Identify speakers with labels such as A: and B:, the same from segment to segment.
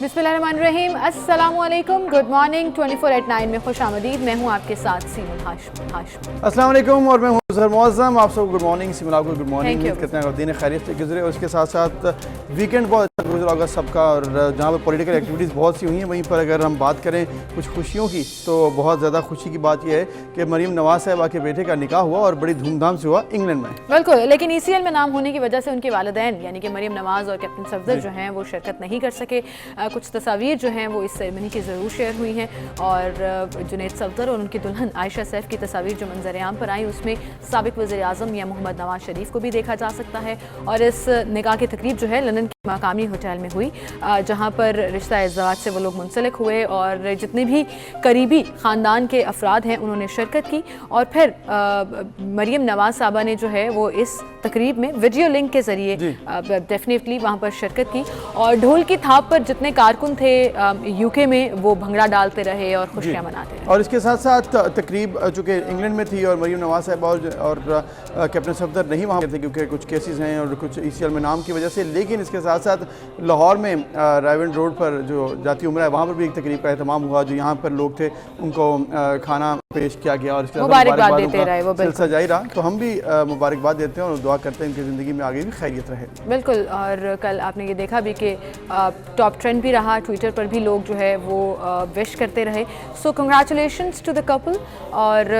A: बिस्मिल्लाहिर्रहमानिर्रहीम, अस्सलामुअलैकुम, good morning. 24/9 में खुश आमदीद। मैं हूँ आपके साथ सीमा हाशमी।
B: अस्सलाम वालेकुम और मैं हूँ ज़हर मौज़म। आप सबको गुड मॉर्निंग। सीमा आपको गुड मॉर्निंग। उम्मीद करते हैं दिन खैरियत से गुजरे और उसके साथ साथ वीकेंड बहुत अच्छा गुजरा होगा सबका। और जहाँ पर पॉलिटिकल एक्टिविटीज़ बहुत सी हुई हैं, वहीं पर अगर हम बात करें कुछ खुशियों की, तो बहुत ज़्यादा खुशी की बात यह है कि मरीम नवाज़ साहिबा के बेटे का निकाह हुआ और बड़ी धूमधाम से हुआ इंग्लैंड में।
A: बिल्कुल, लेकिन ECL में नाम होने की वजह से उनके वालिदैन यानी कि मरीम नवाज़ और कैप्टन सफदर जो हैं वो शिरकत नहीं कर सके। कुछ तस्वीर जो हैं वो इस सेरेमनी की ज़रूर शेयर हुई हैं और जुनैद सफदर और उनकी दुल्हन आयशा सैफ की तस्वीर जो मंजर आम पर आई, उसमें साबिक वज़ीर आज़म या मोहम्मद नवाज शरीफ को भी देखा जा सकता है। और इस निकाह की तकरीब जो है लंदन के मकामी होटल में हुई, जहाँ पर रिश्ता इज़्ज़ाज से वो लोग मुंसलिक हुए और जितने भी करीबी ख़ानदान के अफराद हैं उन्होंने शिरकत की। और फिर मरीम नवाज साहबा ने जो है वो इस तकरीब में वीडियो लिंक के ज़रिए डेफिनेटली वहाँ पर शिरकत की और ढोल की थाप पर जितने कारकुन थे UK में वो भंगड़ा डालते रहे और खुशियाँ मनाते रहे।
B: और इसके साथ साथ तकरीब चूँकि इंग्लैंड में थी और मरीम नवाज़ साहिबा और कैप्टन सफदर नहीं वहाँ थे क्योंकि कुछ केसेस हैं और कुछ ECL में नाम की वजह से, लेकिन इसके साथ साथ लाहौर में रायवन रोड पर जो जाती उम्र है वहाँ पर भी एक तकरीब का एहतमाम हुआ। जो यहाँ पर लोग थे उनको खाना पेश किया गया और इसके
A: मुबारकबाद देते रहे, वो
B: सिलसिला जारी रहा। तो हम भी मुबारकबाद देते हैं और दुआ करते हैं इनकी ज़िंदगी में आगे भी खैरियत रहे।
A: बिल्कुल। और कल आपने ये देखा भी कि टॉप ट्रेंड भी रहा, ट्विटर पर भी लोग जो है वो विश करते रहे। So congratulations to the couple और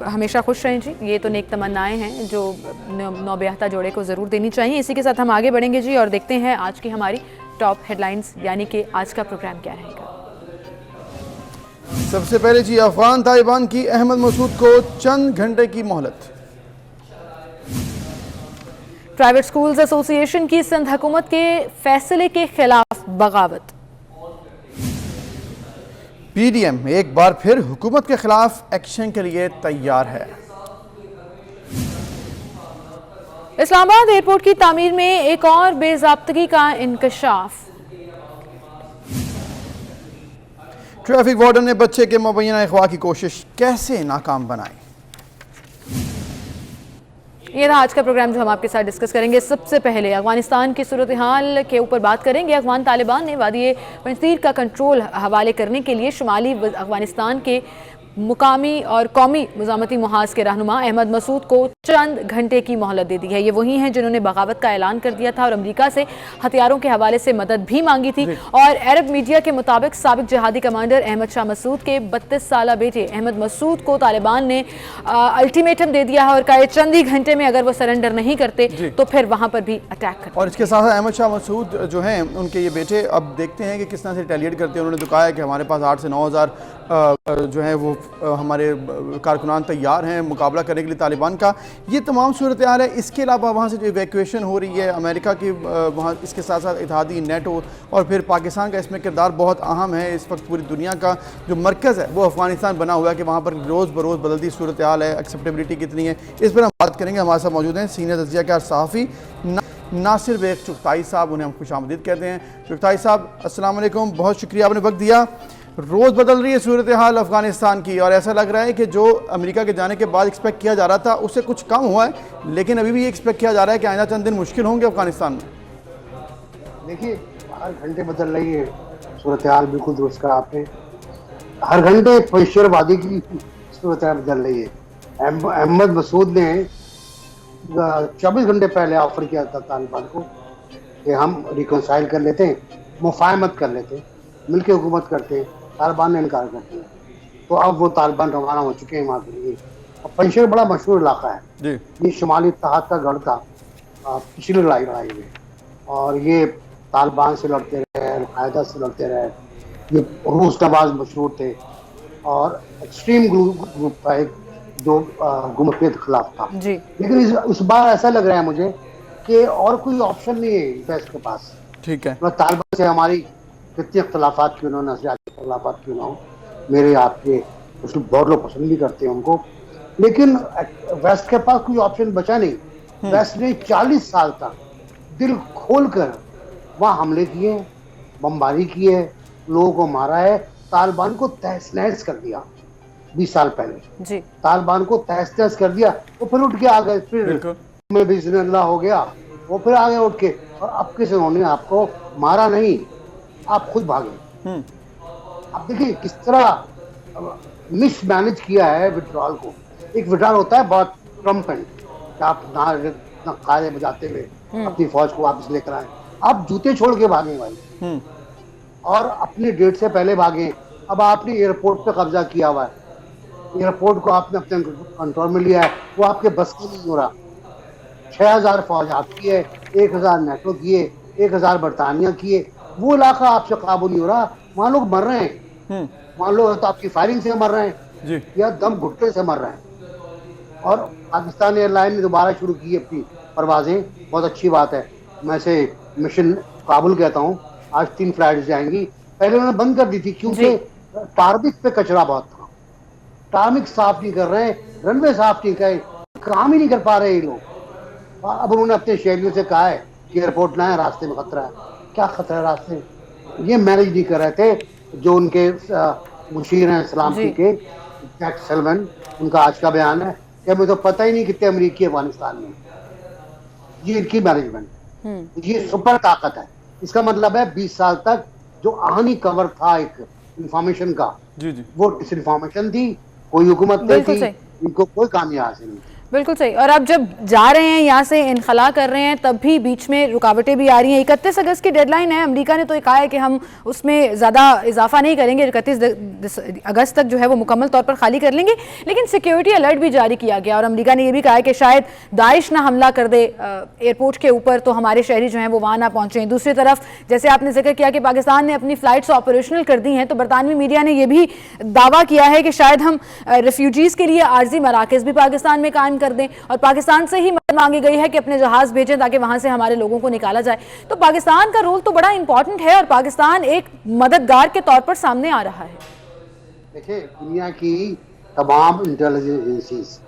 A: हमेशा खुश रहें जी। ये तो नेक तमन्नाएं हैं जो नौबयाहता जोड़े को ज़रूर देनी चाहिए। इसी के साथ हम आगे बढ़ेंगे जी और देखते हैं आज की हमारी टॉप हेडलाइंस यानी कि आज का प्रोग्राम क्या रहेगा।
B: सबसे पहले जी, अफगान तालिबान की अहमद मसूद को चंद घंटे की मोहलत।
A: प्राइवेट स्कूल्स एसोसिएशन की सिंध हुकूमत के फैसले के खिलाफ बगावत।
B: PDM एक बार फिर हुकूमत के खिलाफ एक्शन के लिए तैयार है।
A: इस्लामाबाद एयरपोर्ट की तामीर में एक और बेज़ाब्तगी का इंकशाफ।
B: ट्रैफिक वार्डन ने बच्चे के मुबैना अगवा की कोशिश कैसे नाकाम बनाई।
A: ये था आज का प्रोग्राम जो हम आपके साथ डिस्कस करेंगे। सबसे पहले अफगानिस्तान की सूरत हाल के ऊपर बात करेंगे। अफगान तालिबान ने वादी पंजतीर का कंट्रोल हवाले करने के लिए शुमाली अफगानिस्तान के मुकामी और कौमी मज़ामती मुहाज के रहनुमा अहमद मसूद को चंद घंटे की मोहलत दे दी है। ये वही हैं जिन्होंने बगावत का ऐलान कर दिया था और अमेरिका से हथियारों के हवाले से मदद भी मांगी थी। और अरब मीडिया के मुताबिक साबिक जिहादी कमांडर अहमद शाह मसूद के 32 साला बेटे अहमद मसूद को तालिबान ने अल्टीमेटम दे दिया है और कहा चंद ही घंटे में अगर वो सरेंडर नहीं करते तो फिर वहाँ पर भी अटैक करते।
B: और इसके साथ अहमद शाह मसूद जो हैं उनके ये बेटे अब देखते हैं कि किस तरह से रिटेलिएट करते हैं। उन्होंने तो कहा है कि हमारे पास 8 से 9 हज़ार जो है वो हमारे कारकुनान तैयार हैं मुकाबला करने के लिए तालिबान का। ये तमाम सूरत हाल है। इसके अलावा वहाँ से जो इवैक्यूएशन हो रही है अमेरिका की वहाँ, इसके साथ साथ इत्तेहादी नेटो और फिर पाकिस्तान का इसमें किरदार बहुत अहम है। इस वक्त पूरी दुनिया का जो मरकज़ है वो अफगानिस्तान बना हुआ है कि वहाँ पर रोज़ बरोज़ बदलती सूरत हाल है, एक्सेप्टेबिलिटी कितनी है, इस पर हम बात करेंगे। हमारे साथ मौजूद हैं सीनियर तजियाकार सहाफ़ी नासिर बेग चुगताई साहब, उन्हें हम खुशामदीद कहते हैं। चुगताई साहब अस्सलाम वालेकुम, बहुत शुक्रिया आपने वक्त दिया। रोज़ बदल रही है सूरत हाल अफगानिस्तान की और ऐसा लग रहा है कि जो अमेरिका के जाने के बाद एक्सपेक्ट किया जा रहा था उससे कुछ कम हुआ है, लेकिन अभी भी ये एक्सपेक्ट किया जा रहा है कि आइंदा चंद दिन मुश्किल होंगे अफगानिस्तान में।
C: देखिए हर घंटे बदल रही है सूरत हाल, बिल्कुल दुरुस्त कहा आपने। हर घंटे पेशरवादी की सूरत हाल बदल रही है। अहमद मसूद ने 24 घंटे पहले ऑफर किया था तालिबान को कि हम रिकनसाइल कर लेते हैं, मुफाहमत कर लेते हैं, मिलकर हुकूमत करते हैं। तालिबान ने इनकार कर दिया, तो अब वो तालिबान रवाना हो चुके हैं वहाँ के लिए। और पंजशेर बड़ा मशहूर इलाका है, ये शुमाली इत्तेहाद का गढ़ था पिछली लड़ाई में, और ये तालिबान से लड़ते रहे, अल-कायदा से लड़ते रहे। ये रूस नवाज मशहूर थे और एक्सट्रीम ग्रुप था एक जो हुकूमत के खिलाफ था। लेकिन इस बार ऐसा लग रहा है मुझे कि और कोई ऑप्शन नहीं है वेस्ट के पास।
B: ठीक है,
C: तालिबान से हमारी कितने अख्तलाफात क्यों ना हो, नजरियाती अख्तलाफात क्यों ना हो, मेरे आपके कुछ बहुत लोग पसंद भी करते हैं उनको, लेकिन वेस्ट के पास कोई ऑप्शन बचा नहीं। वेस्ट ने 40 साल तक दिल खोल कर वहाँ हमले किए, बमबारी की है, लोगों को मारा है, तालिबान को तहस नहस कर दिया। 20 साल पहले जी तालिबान को तहस नहस कर दिया, वो फिर उठ के आ गए, फिर में बिस्मिल्लाह हो गया, वो फिर आ गए उठ के। और अब किसी उन्होंने आपको मारा नहीं, आप खुद भागे। आप देखिए किस तरह मिसमैनेज किया है विड्रॉल को। एक विड्रॉल होता है बहुत ट्रम्पेंट, आप ना काले बजाते हुए अपनी फौज को वापस लेकर आए। आप जूते छोड़ के भागे भाई, और अपनी डेट से पहले भागे। अब आपने एयरपोर्ट पे कब्जा किया हुआ है, एयरपोर्ट को आपने अपने कंट्रोल में लिया है, वो आपके बस की नहीं हो रहा। 6000 फौज आपकी है, 1000 नेटो की है, 1000 बरतानिया की है, वो इलाका आपसे काबू नहीं हो रहा। वहां लोग मर रहे हैं, मान लो तो आपकी फायरिंग से मर रहे हैं
B: जी,
C: या दम घुटने से मर रहे हैं। और पाकिस्तान एयरलाइन ने दोबारा शुरू की अपनी परवाजें, बहुत अच्छी बात है। मैं इसे मिशन काबुल कहता हूँ। आज 3 फ्लाइट जाएंगी, पहले उन्होंने बंद कर दी थी क्योंकि टारमिक पे कचरा बहुत था। टारमिक साफ नहीं कर रहे, रनवे साफ नहीं करे, काम ही नहीं कर पा रहे ये लोग। अब उन्होंने अपने शहरियों से कहा है कि एयरपोर्ट ना है, रास्ते में खतरा है। क्या खतरा है रास्ते में? ये मैनेज नहीं कर रहे थे जो उनके मुशीर हैं सलामती के, जैक सल्वन। उनका आज का बयान है कि हमें तो पता ही नहीं कितने अमरीकी अफगानिस्तान में। ये इनकी मैनेजमेंट, ये सुपर ताकत है। इसका मतलब है 20 साल तक जो आहनी कवर था एक इंफॉर्मेशन का,
B: जी जी,
C: वो डिसइंफॉर्मेशन थी, कोई हुकूमत नहीं थी, इनको कोई कामयाबी हासिल नहीं थी।
A: बिल्कुल सही। और अब जब जा रहे हैं यहाँ से इनखला कर रहे हैं, तब भी बीच में रुकावटें भी आ रही हैं। 31 अगस्त की डेडलाइन है, अमेरिका ने तो कहा है कि हम उसमें ज़्यादा इजाफा नहीं करेंगे, 31 अगस्त तक जो है वो मुकम्मल तौर पर खाली कर लेंगे। लेकिन सिक्योरिटी अलर्ट भी जारी किया गया और अमेरिका ने यह भी कहा है कि शायद दाइश ना हमला कर दे एयरपोर्ट के ऊपर, तो हमारे शहरी जो हैं वो वहाँ ना पहुँचें। दूसरी तरफ जैसे आपने जिक्र किया कि पाकिस्तान ने अपनी फ़्लाइट्स ऑपरेशनल कर दी हैं, तो बरतानवी मीडिया ने यह भी दावा किया है कि शायद हम रेफ्यूजीज़ के लिए आर्जी मराकज़ भी पाकिस्तान में कायम कर दें, और पाकिस्तान से ही मदद मांगी गई है कि अपने जहाज भेजें ताकि वहां से हमारे लोगों को निकाला जाए। तो पाकिस्तान का रोल तो बड़ा इंपॉर्टेंट है और पाकिस्तान एक मददगार के तौर पर सामने आ रहा है।
C: देखिए दुनिया की तमाम इंटेलिजेंस एजेंसीज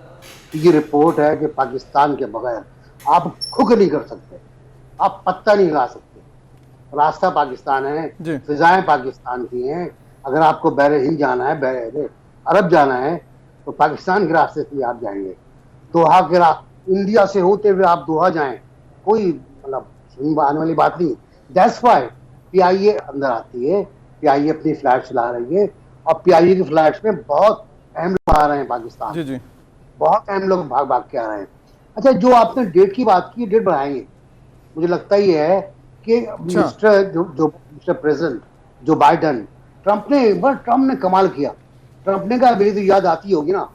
C: की रिपोर्ट है कि पाकिस्तान के बगैर आप खुद नहीं कर सकते, आप पत्ता नहीं हिला सकते। रास्ता पाकिस्तान है, फिजाएं पाकिस्तान की हैं। अगर आपको बहरे हिंद जाना है, बहरे अरब जाना है, तो पाकिस्तान के रास्ते से आप जाएंगे। दोहा के इंडिया से होते हुए आप दोहा जाएं, कोई मतलब आने वाली बात नहीं। दैट्स व्हाई पीआईए अंदर आती है, पीआईए अपनी फ्लाइट चला रही है, और पीआईए की फ्लाइट्स में बहुत अहम लोग आ रहे हैं पाकिस्तान।
B: जी जी,
C: बहुत अहम लोग भाग भाग के आ रहे हैं। अच्छा, जो आपने डेट की बात की, डेट बढ़ाएंगे। मुझे लगता ही है कि मिस्टर प्रेसिडेंट जो बाइडन, ट्रंप ने कमाल किया। ट्रंप ने कहा, मेरी तो याद आती होगी ना,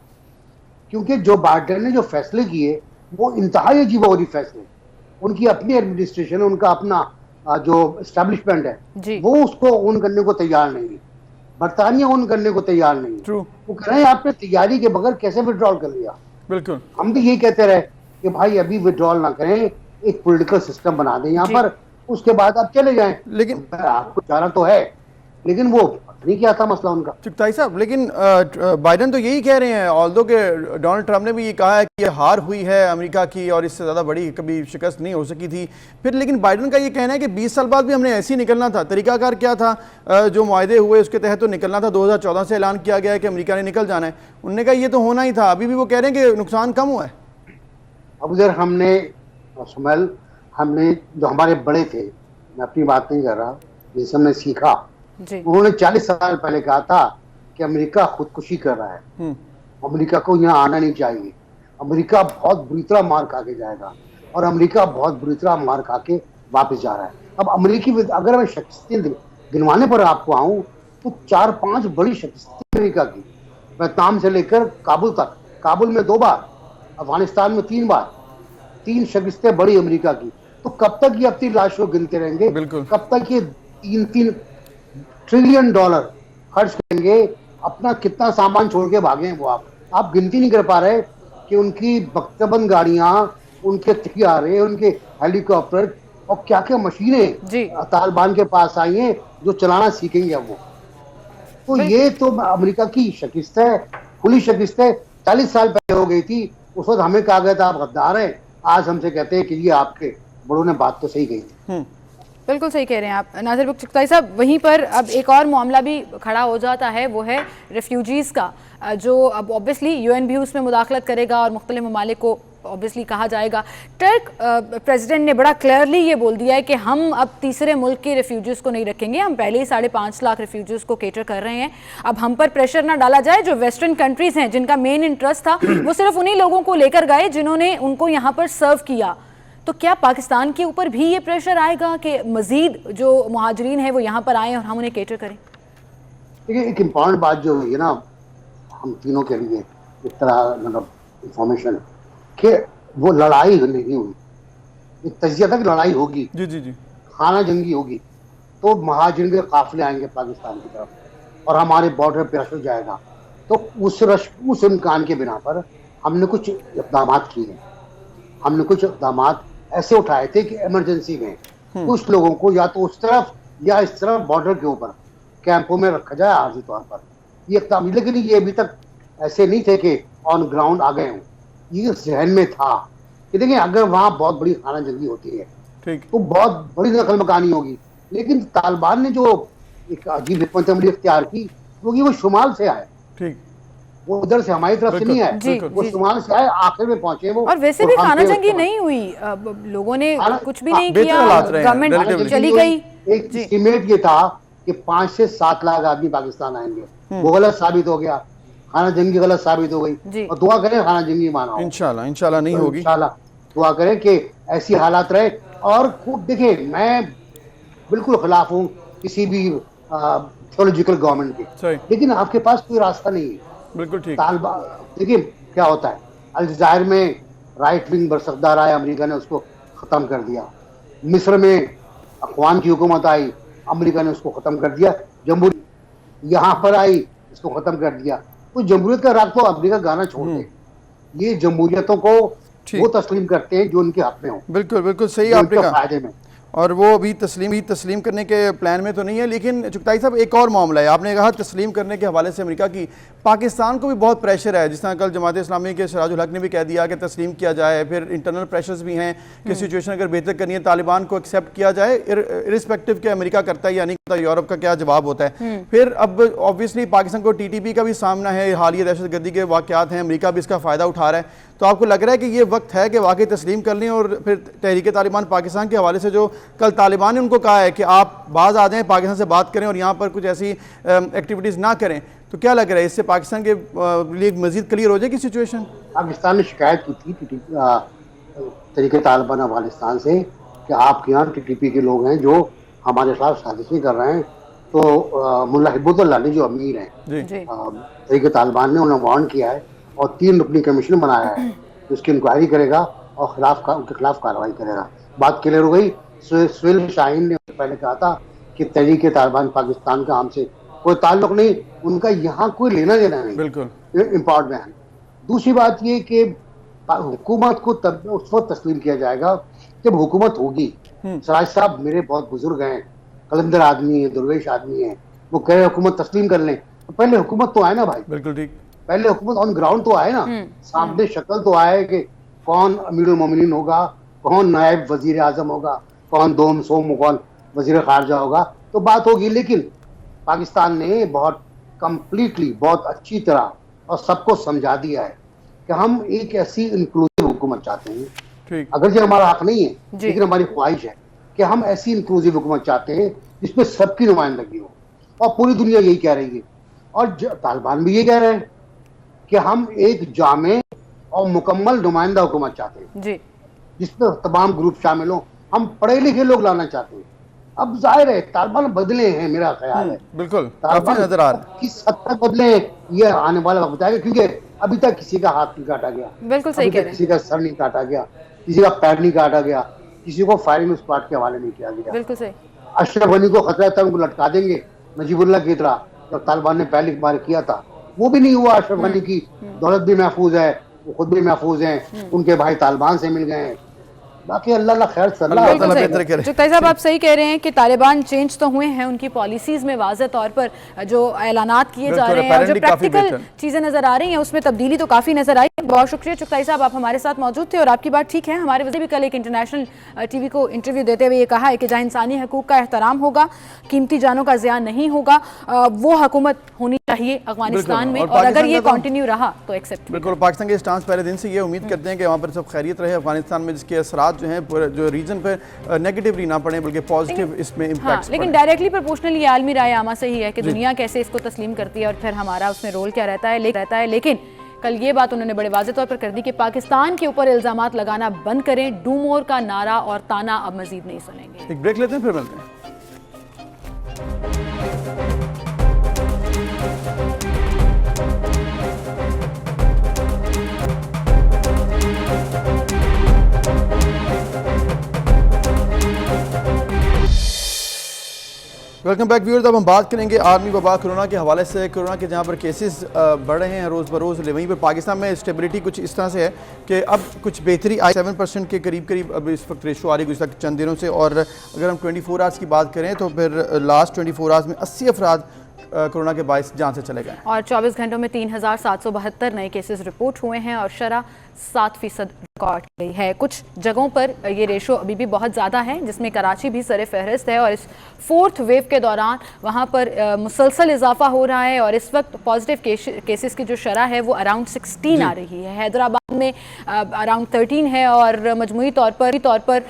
C: क्योंकि जो बाइडन ने जो फैसले किए वो इंतहाई अजीबोगरीब फैसले। उनकी अपनी एडमिनिस्ट्रेशन, उनका अपना जो एस्टेब्लिशमेंट है, वो उसको ओन करने को तैयार नहीं है। बरतानिया ओन करने को तैयार नहीं है। वो कह रहे हैं आपने तैयारी के बगैर कैसे विड्रॉल कर लिया।
B: बिल्कुल,
C: हम भी यही कहते रहे कि भाई अभी विड्रॉल ना करें, एक पॉलिटिकल सिस्टम बना दें यहाँ पर, उसके बाद आप चले जाएं।
B: लेकिन
C: आपको जाना तो है, लेकिन वो नहीं किया था मसला उनका।
B: चुगताई साहब, लेकिन बाइडन तो यही कह रहे हैं, ऑल्दो के डोनाल्ड ट्रंप ने भी ये कहा है कि हार हुई है अमेरिका की और इससे ज़्यादा बड़ी कभी शिकस्त नहीं हो सकी थी। फिर लेकिन बाइडन का ये कहना है कि 20 साल बाद भी हमने ऐसे ही निकलना था। तरीकाकार क्या था? जो मुआहदे हुए उसके तहत तो निकलना था। 2014 से ऐलान किया गया है कि अमेरिका ने निकल जाना है। उन्होंने कहा ये तो होना ही था। अभी भी वो कह रहे हैं कि नुकसान कम हुआ है।
C: अब उधर हमने जो हमारे बड़े थे, मैं अपनी बात नहीं कर रहा, जिससे हमने सीखा, उन्होंने 40 साल पहले कहा था कि अमेरिका खुदकुशी कर रहा है, अमेरिका को यहाँ आना नहीं चाहिए, अमेरिका बहुत बुरी तरह मार खा के जाएगा, और अमेरिका बहुत बुरी तरह मार खा के वापस जा रहा है। अब अमेरिकी, अगर मैं शख्सियत गिनवाने पर आपको आऊँ तो 4-5 बड़ी शख्सियत अमेरिका की, वियतनाम से लेकर काबुल तक, काबुल में 2 बार, अफगानिस्तान में 3 बार, 3 शख्सियतें बड़ी अमेरिका की। तो कब तक ये अपनी लाशों गिनते रहेंगे? कब तक ये 3-3 ट्रिलियन डॉलर खर्च करेंगे? अपना कितना सामान छोड़ के भागे हैं वो। आप गिनती नहीं कर पा रहे कि उनकी बख्तबंद गाड़ियां, उनके तैयारे, उनके हेलीकॉप्टर और क्या क्या मशीनें तालिबान के पास आई हैं जो चलाना सीखेंगे अब वो। तो ये तो अमेरिका की शिकस्त है, खुली शिकस्त है। 40 साल पहले हो गई थी, उस वक्त हमें कहा गया था आप गद्दार हैं। आज हमसे कहते हैं कि ये आपके बड़ों ने बात तो सही कही थी।
A: बिल्कुल सही कह रहे हैं आप नासिर चुगताई साहब। वहीं पर अब एक और मामला भी खड़ा हो जाता है, वो है रेफ्यूजीज़ का, जो अब ऑब्वियसली यूएन भी उसमें मुदाखलत करेगा और मुख्तलिफ ममालिक को ऑब्वियसली कहा जाएगा। टर्क प्रेसिडेंट ने बड़ा क्लियरली ये बोल दिया है कि हम अब तीसरे मुल्क के रेफ्यूजीज़ को नहीं रखेंगे, हम पहले ही 5.5 लाख रेफ्यूजीज़ को केटर कर रहे हैं। अब हम पर प्रेशर ना डाला जाए। जो वेस्टर्न कंट्रीज़ हैं जिनका मेन इंटरेस्ट था वो सिर्फ उन्हीं लोगों को लेकर गए जिन्होंने उनको यहाँ पर सर्व किया। तो क्या पाकिस्तान के ऊपर भी ये प्रेशर आएगा कि मजीद जो मुहाजिरीन है वो यहाँ पर आए और हम उन्हें केटर करें?
C: देखिए, एक इम्पॉर्टेंट बात जो हुई है ना हम तीनों के लिए, इस तरह मतलब इंफॉर्मेशन कि वो लड़ाई नहीं हुई, एक तजिया था कि लड़ाई होगी,
B: जी जी जी,
C: खाना जंगी होगी, तो महाजिन के काफिले आएंगे पाकिस्तान की तरफ और हमारे बॉर्डर पे रश जाएगा। तो उस इम्कान के बिना पर हमने कुछ इक़दाम किए। हमने कुछ इक़दाम ऐसे उठाए थे कि इमरजेंसी में कुछ लोगों को या तो उस तरफ या इस तरफ बॉर्डर के ऊपर कैंपों में रखा जाए आर्जी तौर पर, ये इक़दाम। लेकिन ये अभी तक ऐसे नहीं थे कि ऑन ग्राउंड आ गए हों। ये जहन में था कि देखिए अगर वहाँ बहुत बड़ी खाना जंगी होती है
B: ठीक,
C: तो बहुत बड़ी नकल मकानी होगी। लेकिन तालिबान ने जो एक अजीब हिकमत अमली इख्तियार की, क्योंकि वो शुमाल से आए,
B: ठीक,
C: वो उधर से हमारी तरफ से नहीं आए,
A: जी,
C: वो शुमाल से आए, आखिर में पहुंचे वो।
A: और वैसे भी खाना जंगी नहीं हुई, लोगों ने कुछ भी नहीं किया, गवर्नमेंट चली गई।
C: एक एस्टीमेट ये था कि 5 से 7 लाख आदमी पाकिस्तान आएंगे, वो गलत साबित हो गया, खाना जंगी गलत साबित हो गई। और दुआ करें खाना जंगी माना हो,
B: इंशाल्लाह इंशाल्लाह नहीं होगी,
C: इंशाल्लाह दुआ करें कि ऐसी हालात रहे। और खूब देखिए, मैं बिल्कुल खिलाफ हूँ किसी भी थियोलॉजिकल गवर्नमेंट के, लेकिन आपके पास कोई रास्ता नहीं है।
B: बिल्कुल ठीक।
C: देखिए क्या होता है, अलजायर में राइट विंग बरसकदार आया, अमेरिका ने उसको खत्म कर दिया। मिस्र में अखवान की हुकूमत आई, अमेरिका ने उसको खत्म कर दिया। जमहूरियत यहाँ पर आई, इसको खत्म कर दिया। तो जमहूरियत का राग तो अमेरिका गाना छोड़ दे, ये जमहूरियतों को वो तस्लीम करते हैं जो उनके हक में हो।
B: बिल्कुल बिल्कुल सही आपने कहा, फायदे में, और वो अभी तस्लीम करने के प्लान में तो नहीं है। लेकिन चुगताई साहब, एक और मामला है, आपने कहा तस्लीम करने के हवाले से अमेरिका की, पाकिस्तान को भी बहुत प्रेशर है। जिस तरह कल जमात इस्लामी के सिराजुल हक ने भी कह दिया कि तस्लीम किया जाए, फिर इंटरनल प्रेशर्स भी हैं कि सिचुएशन अगर बेहतर करनी है तालिबान को एक्सेप्ट किया जाए, इरिस्पेक्टिव के अमेरिका करता है या नहीं करता, यूरोप का क्या जवाब होता है। फिर अब ऑब्वियसली पाकिस्तान को TTP का भी सामना है, हालिया दहशतगर्दी के वाक़यात हैं, अमेरिका भी इसका फ़ायदा उठा रहा है। तो आपको लग रहा है कि ये वक्त है कि वाकई तस्लीम कर लें और फिर तहरीक तालिबान पाकिस्तान के हवाले से जो कल तालिबान ने उनको कहा है कि आप बाज आ जाएँ, पाकिस्तान से बात करें और यहाँ पर कुछ ऐसी एक्टिविटीज़ ना करें, तो क्या लग रहा है इससे पाकिस्तान के लिए मजीद क्लियर हो जाएगी सिचुएशन?
C: पाकिस्तान ने शिकायत की थी तहरीक तालिबान अफगानिस्तान से कि आपके यहाँ TTP के लोग हैं जो हमारे खिलाफ साजिशें कर रहे हैं। तो मुल्ला हिब्बुल्लाह ने जो अमीर हैं तहरीक तालिबान ने, उन्हें वार्न किया है और 3 रुकनी कमीशन बनाया है, तो उसकी इंक्वायरी करेगा और उनके खिलाफ कार्रवाई करेगा। बात क्लियर हो गई। सुहेल शाहीन ने पहले कहा था कि तहरीक तालिबान पाकिस्तान का हमसे कोई ताल्लुक नहीं, उनका यहाँ कोई लेना देना नहीं। बिल्कुल इम्पॉर्टेंट है। दूसरी बात ये कि हुकूमत को तब उस वक्त तस्लीम किया जाएगा जब हुकूमत होगी। सराज साहब मेरे बहुत बुजुर्ग हैं, कलंदर आदमी है, दुर्वेश आदमी है, वो कह रहे हुकूमत तस्लीम कर लें, तो पहले हुकूमत तो आए ना भाई। बिल्कुल ठीक, पहले हुकूमत ऑन ग्राउंड तो आए ना, सामने शक्ल तो आए कि कौन अमीरुल मोमिनीन होगा, कौन नायब वजीर आजम होगा, कौन दोम सोम, कौन वजीर खारजा होगा, तो बात होगी। लेकिन पाकिस्तान ने बहुत कंप्लीटली, बहुत अच्छी तरह और सबको समझा दिया है कि हम एक ऐसी इंक्लूसिव हुकूमत चाहते हैं। अगर जो हमारा हक नहीं है, लेकिन हमारी ख्वाहिश है कि हम ऐसी इंक्लूसिव हुकूमत चाहते हैं जिसमें सबकी नुमाइंदगी हो, और पूरी दुनिया यही कह रही है और तालिबान भी ये कह रहे हैं कि हम एक जामे और मुकम्मल नुमाइंदा हुकूमत चाहते हैं जिसमें तमाम ग्रुप शामिल हों। हम पढ़े लिखे लोग लाना चाहते हैं। अब जाहिर है तालिबान बदले हैं, मेरा ख्याल है
B: बिल्कुल काफी नजर आ रहा है।
C: किस हद तक बदले ये आने वाला वक्त बताएगा, क्योंकि अभी तक किसी का हाथ नहीं काटा गया,
A: बिल्कुल सही कह रहे हैं,
C: किसी का सर नहीं काटा गया, किसी का पैर नहीं काटा गया, किसी को फायरिंग स्क्वाड के हवाले नहीं किया गया।
A: बिल्कुल सही।
C: अशरफ गनी को खतरा था उनको लटका देंगे नजीबुल्लाह की तरह, जब तालिबान ने पहली बार किया था, वो भी नहीं हुआ। अशरफ गनी की दौलत भी महफूज है, वो खुद भी महफूज हैं, उनके भाई तालिबान से मिल गए हैं। बाकी अल्लाह खैर
B: अल्लाह ताला
A: बिल्कुल
B: बेहतर करे।
A: सही। चुगताई साहब आप सही कह रहे हैं कि तालिबान चेंज तो हुए हैं, उनकी पॉलिसीज में वाज़ेह तौर पर जो ऐलानात किए जा रहे हैं और जो
B: apparently काफी
A: प्रैक्टिकल
B: बेहतर।
A: चीज़ें नज़र आ रही हैं उसमें तब्दीली तो काफ़ी नज़र आई। बहुत शुक्रिया चुगताई साहब, आप हमारे साथ मौजूद थे और आपकी बात ठीक है। हमारे वज़ीर भी कल एक इंटरनेशनल टीवी को इंटरव्यू देते हुए ये कहा है कि जहाँ इंसानी हकूक़ का एहतराम होगा, कीमती जानों का ज़ियान नहीं होगा, वो हुकूमत होनी चाहिए अफगानिस्तान में, और अगर ये कंटिन्यू रहा तो एक्सेप्ट।
B: बिल्कुल, पाकिस्तान के स्टांस पहले दिन से ये उम्मीद करते हैं कि वहाँ पर सब खैरियत रहे, अफगानिस्तान में जिसके असरात जो हैं पूरे जो रीजन पर नेगेटिवली ना पड़े बल्कि पॉजिटिव इसमें इम्पैक्ट्स पड़े।
A: लेकिन डायरेक्टली प्रोपोर्शनली ये आलमी राय आमा से ही है कि दुनिया कैसे इसको तस्लीम करती है और फिर हमारा उसमें रोल क्या रहता है। लेकिन कल ये बात उन्होंने बड़े वाज़ेह तौर पर कर दी कि पाकिस्तान के ऊपर इल्ज़ामात लगाना बंद करें, डू मोर का नारा और ताना अब मजीद नहीं सुनेंगे।
B: एक ब्रेक लेते हैं, फिर मिलते हैं। Welcome back viewers. अब हम बात करेंगे आर्मी वबा कोरोना के हवाले से। कोरोना के जहाँ पर केसेस बढ़ रहे हैं रोज़ बरोज़, वहीं पर पाकिस्तान में स्टेबिलिटी कुछ इस तरह से है कि अब कुछ बेहतरी आई, 7% के करीब अब इस वक्त रेशो आ रही है गुज़श्ता चंद दिनों से। और अगर हम 24 आवर्स की बात करें तो फिर लास्ट 24 आवर्स में 80 अफराद कोरोना के बायस जान से चले गए
A: और 24 घंटों में 3772 नए केसेस रिपोर्ट हुए हैं और शरह 7% रिकॉर्ड की गई है। कुछ जगहों पर ये रेशो अभी भी बहुत ज़्यादा है, जिसमें कराची भी सरे फहरिस्त है और इस 4th वेव के दौरान वहाँ पर मुसलसल इजाफा हो रहा है और इस वक्त पॉजिटिव केसेस की जो शरह है वो अराउंड 16 आ रही है। हैदराबाद में अराउंड 13 है और मजमूई तौर पर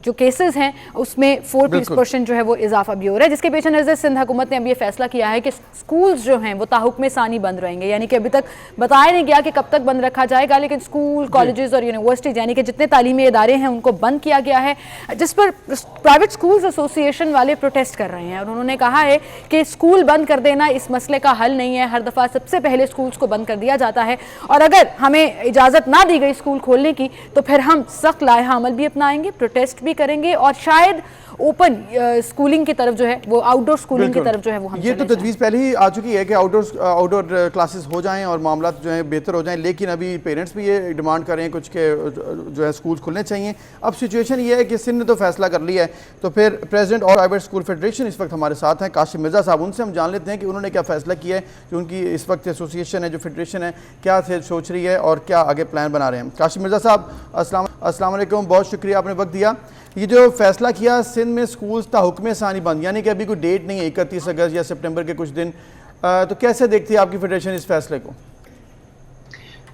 A: जो केसेस हैं उसमें 4% जो है वो इजाफा भी हो रहा है, जिसके पेश नज़र सिंध हुकूमत ने अब ये फैसला किया है कि स्कूल्स जो हैं वो ताहुक्म सानी बंद रहेंगे। यानी कि अभी तक बताया नहीं गया कि कब तक बंद रखा जाएगा, लेकिन स्कूल, कॉलेजेस और यूनिवर्सिटीज यानी कि जितने तालीमी इदारे हैं उनको बंद किया गया है, जिस पर प्राइवेट स्कूल्स एसोसिएशन वाले प्रोटेस्ट कर रहे हैं। और उन्होंने कहा है कि स्कूल बंद कर देना इस मसले का हल नहीं है, हर दफ़ा सबसे पहले स्कूल्स को बंद कर दिया जाता है और अगर हमें इजाज़त ना दी गई स्कूल खोलने की तो फिर हम सख्त लाइहा अमल भी अपनाएंगे, प्रोटेस्ट भी करेंगे और शायद ओपन स्कूलिंग की तरफ जो है वो आउटडोर स्कूलिंग की तरफ जो है वो हम
B: ये तो तजवीज़ पहले ही आ चुकी है कि आउटडोर क्लासेस हो जाएं और मामला जो है बेहतर हो जाएं, लेकिन अभी पेरेंट्स भी ये डिमांड कर रहे हैं कुछ के जो है स्कूल खुलने चाहिए। अब सिचुएशन ये है कि सिंध ने तो फैसला कर लिया है, तो फिर प्रेसिडेंट और प्राइवेट स्कूल फेडरेशन इस वक्त हमारे साथ हैं काशिम मिर्ज़ा साहब, उनसे हम जान लेते हैं कि उन्होंने क्या फैसला किया है, कि उनकी इस वक्त एसोसिएशन है जो फेडरेशन है क्या सोच रही है और क्या आगे प्लान बना रहे हैं। काशिम मिर्ज़ा साहब अस्सलाम वालेकुम, बहुत शुक्रिया आपने वक्त दिया। ये जो फैसला किया सिंध में स्कूल्स ताहुक्म सानी बंद, यानी कि अभी कोई डेट नहीं है 31 अगस्त या सितंबर के कुछ दिन, तो कैसे देखती है आपकी फेडरेशन इस फैसले को?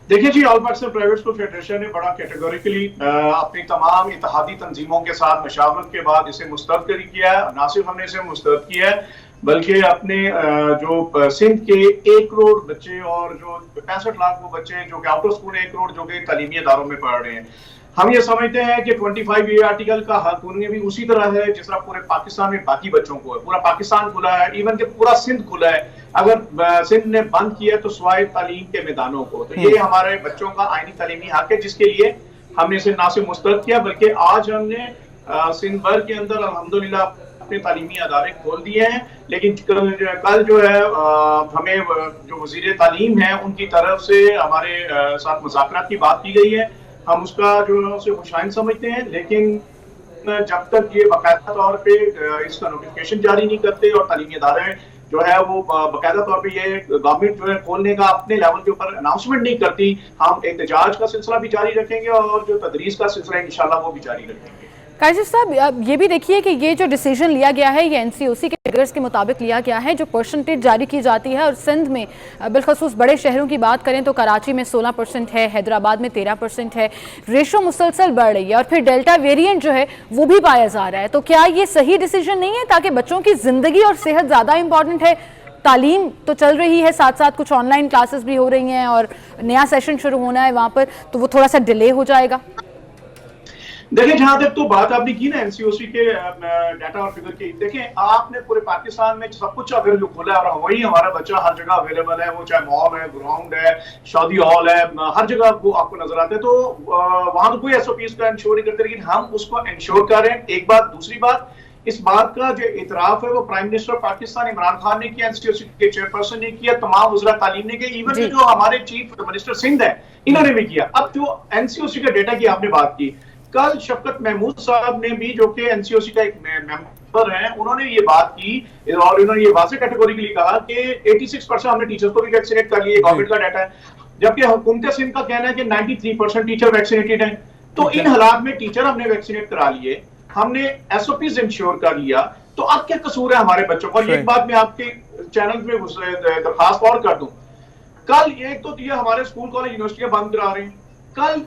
D: देखिए जी, all Pakistan private school federation ने बड़ा कैटेगोरिकली अपनी तमाम इत्तेहादी तंजीमों के साथ मशावरत के बाद इसे मुस्तरद किया है। ना सिर्फ हमने इसे मुस्तरद किया है बल्कि अपने जो सिंध के 1 करोड़ बच्चे और जो 65 लाख वो बच्चे जो कि आउट ऑफ स्कूल 1 करोड़ जो कि तालीमी इदारों में पढ़ रहे हैं, हम ये समझते हैं कि 25A आर्टिकल का हक उन्हें भी उसी तरह है जिस तरह पूरे पाकिस्तान में बाकी बच्चों को है। पूरा पाकिस्तान खुला है, इवन के पूरा सिंध खुला है। अगर सिंध ने बंद किया तो स्वाय तालीम के मैदानों को, तो ये हमारे बच्चों का आईनी तालीमी हक है, जिसके लिए हमने इसे ना सिर्फ मुस्तरद किया बल्कि आज हमने सिंध भर के अंदर अल्हम्दुलिल्लाह अपने तालीमी अदारे खोल दिए हैं। लेकिन कल जो है हमें जो वजीर तालीम है उनकी तरफ से हमारे साथ मुज़ाकरात की बात की गई है, हम उसका जो है उसे खुशाइन समझते हैं, लेकिन जब तक ये बाकायदा तौर पे इसका नोटिफिकेशन जारी नहीं करते और तालीमी इदारे जो है वो बाकायदा तौर पे ये गवर्नमेंट जो है खोलने का अपने लेवल के ऊपर अनाउंसमेंट नहीं करती, हम एहतजाज का सिलसिला भी जारी रखेंगे और जो तदरीस का सिलसिला है इंशाल्लाह वो भी जारी रखेंगे।
A: काशिफ साहब, ये भी देखिए कि ये जो डिसीजन लिया गया है ये एनसीओसी के फिगर्स के मुताबिक लिया गया है, जो परसेंटेज जारी की जाती है। और सिंध में बिलखसूस बड़े शहरों की बात करें तो कराची में 16% है, हैदराबाद में 13% है, रेशो मुसलसल बढ़ रही है और फिर डेल्टा वेरिएंट जो है वो भी पाया जा रहा है। तो क्या ये सही डिसीजन नहीं है, ताकि बच्चों की जिंदगी और सेहत ज़्यादा इंपॉर्टेंट है? तालीम तो चल रही है, साथ साथ कुछ ऑनलाइन क्लासेस भी हो रही हैं और नया सेशन शुरू होना है वहाँ पर, तो वो थोड़ा सा डिले हो जाएगा।
D: देखिए, जहां तक तो बात आपने की ना एनसीओसी के डाटा और फिगर की, देखें आपने पूरे पाकिस्तान में सब कुछ अगर जो खुला है और वही हमारा बच्चा हर जगह अवेलेबल है, वो चाहे मॉल है, ग्राउंड है, शादी हॉल है, हर जगह वो आपको नजर आते हैं, तो वहां तो कोई एसओपीज का इंश्योर नहीं करते, लेकिन हम उसको इंश्योर कर रहे हैं। एक बात, दूसरी बात, इस बात का जो इतराफ है वो प्राइम मिनिस्टर पाकिस्तान इमरान खान ने किया, एनसीओसी के चेयरपर्सन ने किया, तमाम वज़रा तालीम ने किया, इवन जो हमारे चीफ मिनिस्टर सिंध है इन्होंने भी किया। अब जो एनसीओसी के डेटा की आपने बात की, कल शफकत महमूद साहब ने भी, जो कि एनसीओसी का एक मेंबर हैं, उन्होंने ये बात की और उन्होंने ये वाज़ेह कैटेगोरिकली कहा कि 86% हमने टीचर्स को भी वैक्सीनेट कर लिए, गवर्नमेंट का डाटा है, जबकि हुकूमत सिंध का कहना है कि 93% टीचर वैक्सीनेटेड हैं। तो इन हालात में टीचर हमने वैक्सीनेट करा लिए, हमने एसओपीज इंश्योर कर लिया, तो अब क्या कसूर है हमारे बच्चों का? और एक बात मैं आपके चैनल में दरखास्त और कर दूं, कल ये तो ये हमारे स्कूल कॉलेज यूनिवर्सिटियां बंद करा रहे हैं, कल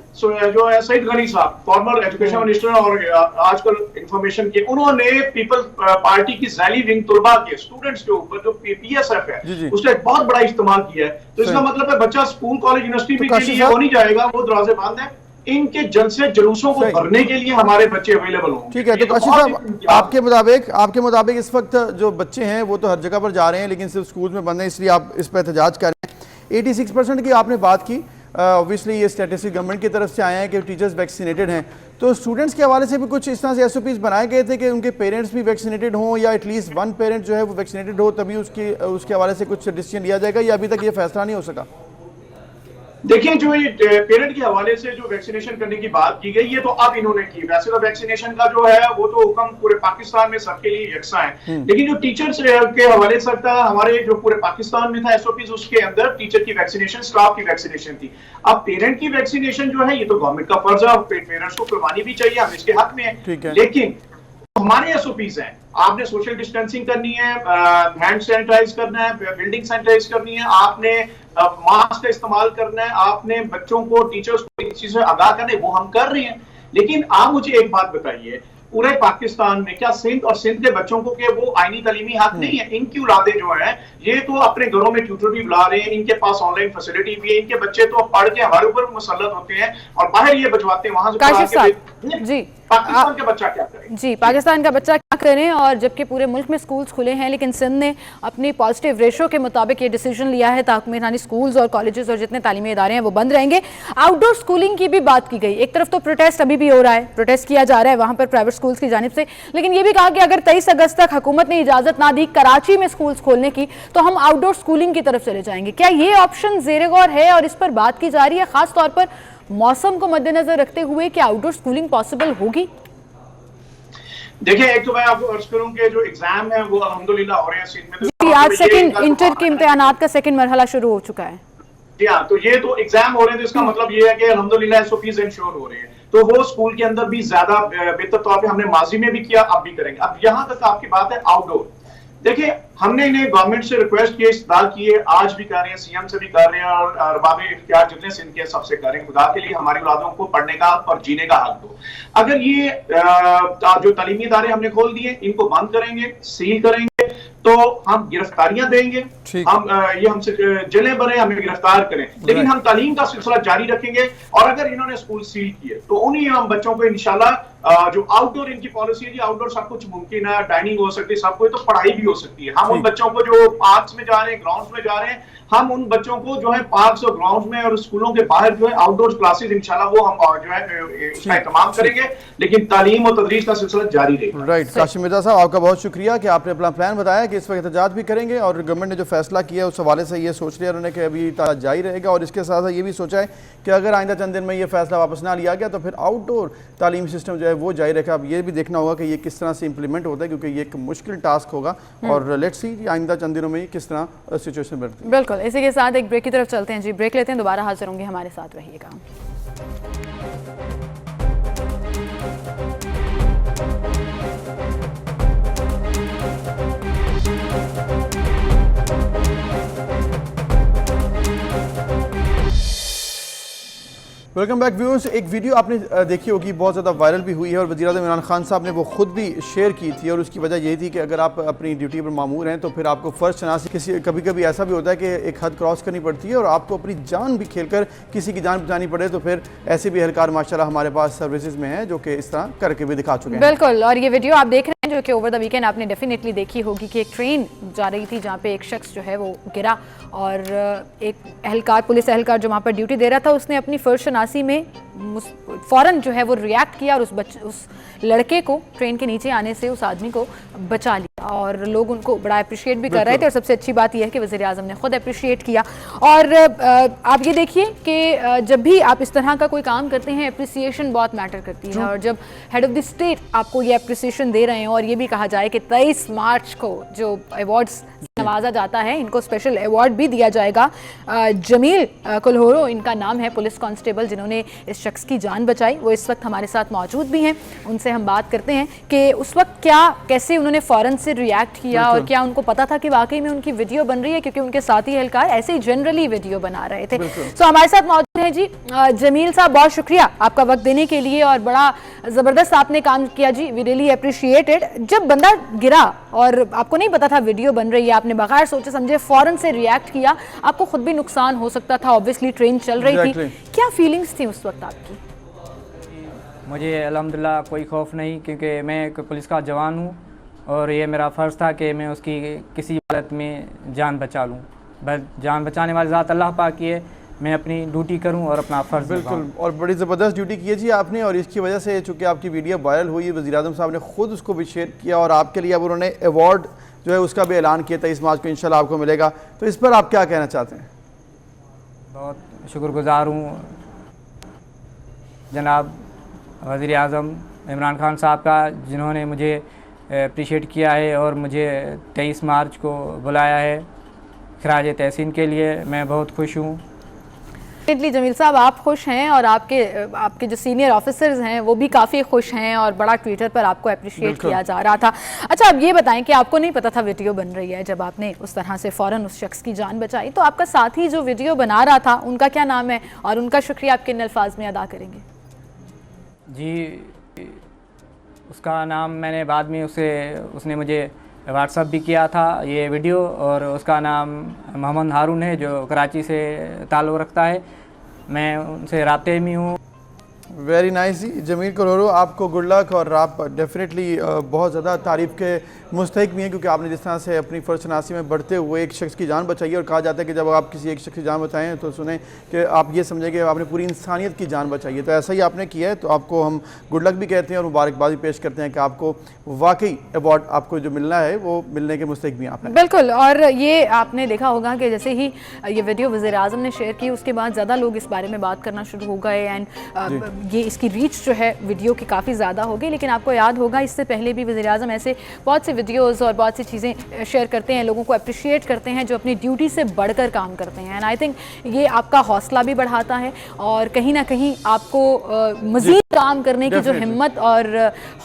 D: जो है सईद गनी साहब फॉर्मर एजुकेशन मिनिस्टर और आजकल इंफॉर्मेशन के, उन्होंने पीपल्स पार्टी की जैली विंग तुलबा के स्टूडेंट्स के ऊपर जो पीएसएफ है उसका एक बहुत बड़ा इस्तेमाल किया है। तो इसका मतलब है बच्चा स्कूल कॉलेज यूनिवर्सिटी में के लिए वो नहीं जाएगा, वो दरवाजे बंद है। इनके जलसे जुलूसों को भरने के लिए हमारे बच्चे अवेलेबल होंगे।
B: ठीक है, तो काशिफ साहब आपके मुताबिक इस वक्त जो बच्चे हैं वो तो हर जगह पर जा रहे हैं, लेकिन सिर्फ स्कूल में बंद है, इसलिए आप इस पर एहतजाज कर रहे हैं। 86% की आपने बात की, ऑब्वियसली ये स्टैटिस्टिक गवर्नमेंट की तरफ से आया है कि टीचर्स वैक्सीनेटेड हैं, तो स्टूडेंट्स के हवाले से भी कुछ इस तरह से एसओपीज बनाए गए थे कि उनके पेरेंट्स भी वैक्सीनेटेड हों या एटलीस्ट वन पेरेंट जो है वो वैक्सीनेटेड हो, तभी उसके हवाले से कुछ डिसीजन लिया जाएगा, या अभी तक ये फैसला नहीं हो सका?
D: देखिए, जो ये पेरेंट के हवाले से जो वैक्सीनेशन करने की बात की गई, ये तो अब इन्होंने की। वैसे तो वैक्सीनेशन का जो है वो तो हुक्म पूरे पाकिस्तान में सबके लिए यकसा है, लेकिन जो टीचर्स के हवाले से था, हमारे जो पूरे पाकिस्तान में था एसओपीज, उसके अंदर टीचर की वैक्सीनेशन, स्टाफ की वैक्सीनेशन थी। अब पेरेंट की वैक्सीनेशन जो है ये तो गवर्नमेंट का फर्ज है, पेरेंट्स को करवानी भी चाहिए, हम इसके हक में है। लेकिन हमारे एसओपीज हैं, आपने सोशल डिस्टेंसिंग करनी है, हैंड सैनिटाइज करना है, बिल्डिंग सैनिटाइज करनी है, आपने मास्क का इस्तेमाल करना है, आपने बच्चों को, टीचर्स को इस चीज से आगाह करना है, वो हम कर रहे हैं। लेकिन आप मुझे एक बात बताइए, पूरे पाकिस्तान में क्या सिंध और सिंध के बच्चों को के वो आईनी तालीमी हक नहीं है? इनकी औलादे जो है ये तो अपने घरों में ट्यूटर भी बुला रहे हैं, इनके पास ऑनलाइन फैसिलिटी भी है, इनके बच्चे तो पढ़ के हमारे ऊपर मुसल्लत होते हैं और बाहर ये बचवाते हैं, वहां से
A: जी
D: पाकिस्तान का बच्चा क्या करे?
A: जी, पाकिस्तान का बच्चा क्या करें? और जबकि पूरे मुल्क में स्कूल्स खुले हैं, लेकिन सिंध ने अपनी पॉजिटिव रेशो के मुताबिक ये डिसीजन लिया है ताकि स्कूल्स और कॉलेजेस और जितने तालीमी इदारे हैं वो बंद रहेंगे। आउटडोर स्कूलिंग की भी बात की गई। एक तरफ तो प्रोटेस्ट अभी भी हो रहा है, प्रोटेस्ट किया जा रहा है वहां पर प्राइवेट स्कूल्स की जानिब से, लेकिन ये भी कहा कि अगर 23 अगस्त तक हुकूमत ने इजाजत ना दी कराची में स्कूल्स खोलने की तो हम आउटडोर स्कूलिंग की तरफ चले जाएंगे। क्या ये ऑप्शन जेर गौर है और इस पर बात की जा रही है, खास तौर पर मौसम को मद्देनजर रखते हुए कि आउटडोर स्कूलिंग पॉसिबल होगी?
D: देखिए, एक तो मैं आपको अर्ज करूं कि जो एग्जाम है वो अल्हम्दुलिल्लाह हो रहे हैं सिंध में।
A: जी, आज सेकंड इंटर के इम्तिहानात का सेकंड मरहला शुरू हो चुका है।
D: जी हाँ, तो ये तो एग्जाम हो रहे हैं, तो इसका मतलब ये है कि अल्हम्दुलिल्लाह एसओपीज इंश्योर हो रहे हैं, तो वो स्कूल के अंदर भी ज्यादा बेहतर तौर पे हमने माजी में भी किया, अब भी करेंगे। अब यहाँ तक आपकी बात है आउटडोर, देखिए हमने इन्हें गवर्नमेंट से रिक्वेस्ट की, इस्तदाल की है, आज भी कर रहे हैं, सीएम से भी कर रहे हैं और अरबाब इख्तियार जितने सिंध के सबसे कर रहे हैं, खुदा के लिए हमारी औलादों को पढ़ने का और जीने का हक दो। अगर ये जो तालीमी इदारे हमने खोल दिए, इनको बंद करेंगे, सील करेंगे, तो हम गिरफ्तारियां देंगे, हम ये हमसे जेलें भरें, हमें गिरफ्तार करें, लेकिन हम तालीम का सिलसिला जारी रखेंगे। और अगर इन्होंने स्कूल सील किए तो उन्हीं हम बच्चों को इंशाल्लाह जो आउटडोर इनकी पॉलिसी है जी, आउटडोर सब कुछ मुमकिन है, डाइनिंग हो सकती है, सब कुछ, तो पढ़ाई भी हो सकती है। हम उन बच्चों को जो पार्क्स में जा रहे हैं, ग्राउंड्स में जा रहे हैं, हम उन बच्चों को जो है पार्क्स और ग्राउंड्स में और स्कूलों के बाहर जो है आउटडोर क्लासेस इंशाल्लाह वो हम जो है इसका इत्माम करेंगे, लेकिन तालीम और तदरीस का सिलसिला जारी रहेगा।
B: राइट, काशिम मिर्जा साहब आपका बहुत शुक्रिया कि आपने अपना प्लान बताया कि इस वक्त एहतजाज भी करेंगे और गवर्नमेंट ने जो फैसला किया उस हवाले से ये सोच लिया उन्होंने कि अभी जारी रहेगा, और इसके साथ साथ ये भी सोचा है कि अगर आइंदा चंद दिन में ये फैसला वापस ना लिया गया तो फिर आउटडोर तालीम सिस्टम जो है वो जारी रहेगा। अब ये भी देखना होगा कि ये किस तरह से इंप्लीमेंट होता है, क्योंकि ये एक मुश्किल टास्क होगा और लेट्स सी आइंदा चंद दिनों में किस तरह सिचुएशन बढ़ती है।
A: बिल्कुल, इसी के साथ एक ब्रेक की तरफ चलते हैं जी, ब्रेक लेते हैं, दोबारा हाजिर होंगे, हमारे साथ रहिएगा।
B: Welcome back viewers. एक वीडियो आपने देखी होगी, बहुत ज़्यादा वायरल भी हुई है और वज़ीर-ए-आज़म इमरान खान साहब ने वो खुद भी शेयर की थी, और उसकी वजह यही थी कि अगर आप अपनी ड्यूटी पर मामूर हैं तो फिर आपको फ़र्ज शनासी कभी कभी ऐसा भी होता है कि एक हद क्रॉस करनी पड़ती है और आपको अपनी जान भी खेलकर किसी की जान बचानी पड़े, तो फिर ऐसे भी एहलकार माशाल्लाह हमारे पास सर्विसेज में हैं जो कि इस तरह करके भी दिखा चुके हैं।
A: बिल्कुल, और ये वीडियो आप देख रहे हैं जो कि ओवर द वीकेंड आपने डेफिनेटली देखी होगी कि एक ट्रेन जा रही थी जहाँ पे एक शख्स जो है वो गिरा और एक एहलकार, पुलिस एहलकार जो वहाँ पर ड्यूटी दे रहा था, उसने अपनी फ़र्ज शनासी में फ़ौरन जो है वो रिएक्ट किया और उस लड़के को ट्रेन के नीचे आने से उस आदमी को बचा लिया। और लोग उनको बड़ा अप्रिशिएट भी कर रहे थे और सबसे अच्छी बात यह है कि वज़ीर आज़म ने खुद अप्रिशिएट किया। और आप ये देखिए कि जब भी आप इस तरह का कोई काम करते हैं अप्रिसिएशन बहुत मैटर करती है, और जब हेड ऑफ द स्टेट आपको ये अप्रिसिएशन दे रहे हैं और ये भी कहा जाए कि 23 मार्च को जो अवार्ड्स नवाजा जाता है, इनको स्पेशल अवार्ड भी दिया जाएगा। जमील कुल्होरो इनका नाम है, पुलिस कांस्टेबल जिन्होंने इस शख्स की जान बचाई, वो इस वक्त हमारे साथ मौजूद भी हैं। उनसे हम बात करते हैं कि उस वक्त कैसे उन्होंने फ़ौरन से रिएक्ट किया और क्या उनको पता था कि वाकई में उनकी वीडियो बन रही है, क्योंकि उनके साथी एहलकार ऐसे ही जनरली वीडियो बना रहे थे। तो हमारे साथ मौजूद हैं जी जमील साहब, बहुत शुक्रिया आपका वक्त देने के लिए और बड़ा ज़बरदस्त आपने काम किया जी, वी रियली अप्रिशिएटेड। जब बंदा गिरा और आपको नहीं पता था वीडियो बन रही है, आपने बगैर सोचे समझे फ़ौरन से रिएक्ट किया, आपको खुद भी नुकसान हो सकता था, ऑब्वियसली ट्रेन चल रही थी, क्या फीलिंग्स थी उस वक्त आपकी?
E: मुझे अल्हम्दुलिल्लाह कोई खौफ नहीं, क्योंकि मैं एक पुलिस का जवान हूँ और ये मेरा फ़र्ज़ था कि मैं उसकी किसी हालत में जान बचा लूँ। बस जान बचाने वाली ज़ात अल्लाह पाक की है, मैं अपनी ड्यूटी करूं और अपना फ़र्ज़
B: बिल्कुल, और बड़ी ज़बरदस्त ड्यूटी की है जी आपने, और इसकी वजह से चूँकि आपकी वीडियो वायरल हुई, वज़ीर आज़म साहब ने ख़ुद उसको भी शेयर किया और आपके लिए अब उन्होंने अवार्ड जो है उसका भी ऐलान किया 23 मार्च को इंशाल्लाह आपको मिलेगा। तो इस पर आप क्या कहना चाहते हैं?
E: बहुत शुक्रगुज़ार हूँ जनाब वज़ीर आज़म इमरान खान साहब का, जिन्होंने मुझे अप्रिशिएट किया है और मुझे 23 मार्च को बुलाया है खराज तहसीन के लिए। मैं बहुत खुश हूँ।
A: जमील साहब, आप खुश हैं और आपके जो सीनियर ऑफिसर्स हैं वो भी काफ़ी खुश हैं और बड़ा ट्विटर पर आपको अप्रिशिएट किया जा रहा था। अच्छा, अब ये बताएं कि आपको नहीं पता था वीडियो बन रही है, जब आपने उस तरह से फ़ौरन उस शख्स की जान बचाई, तो आपका साथी जो वीडियो बना रहा था उनका क्या नाम है और उनका शुक्रिया आप किन अल्फाज में अदा करेंगे?
E: जी, उसका नाम मैंने बाद में उसने मुझे व्हाट्सअप भी किया था ये वीडियो, और उसका नाम मोहम्मद हारून है जो कराची से ताल्लुक़ रखता है, मैं उनसे राब्ते में हूँ।
B: वेरी नाइस जी जमील कुल्होरो, आपको गुड लक, और आप डेफिनेटली बहुत ज़्यादा तारीफ़ के मुस्तहिक भी हैं, क्योंकि आपने जिस तरह से अपनी फ़र्ज़शनासी में बढ़ते हुए एक शख्स की जान बचाई, और कहा जाता है कि जब आप किसी एक शख्स की जान बचाएं तो सुने कि आप ये समझें कि आपने पूरी इंसानियत की जान बचाई है, तो ऐसा ही आपने किया है। तो आपको हम गुड लक भी कहते हैं और मुबारकबाद भी पेश करते हैं कि आपको वाकई अवार्ड आपको जो मिलना है वो मिलने के मुस्तहिक भी आपने।
A: बिल्कुल, और ये आपने देखा होगा कि जैसे ही ये वीडियो वज़ीर आज़म ने शेयर की, उसके बाद ज़्यादा लोग इस बारे में बात करना शुरू हो गए, एंड ये इसकी रीच जो है वीडियो की काफ़ी ज़्यादा हो गई। लेकिन आपको याद होगा इससे पहले भी वज़ीर आज़म ऐसे बहुत सी वीडियोस और बहुत सी चीज़ें शेयर करते हैं, लोगों को अप्रिशिएट करते हैं जो अपनी ड्यूटी से बढ़कर काम करते हैं, एंड आई थिंक ये आपका हौसला भी बढ़ाता है और कहीं ना कहीं आपको मज़ीद काम करने की जो हिम्मत और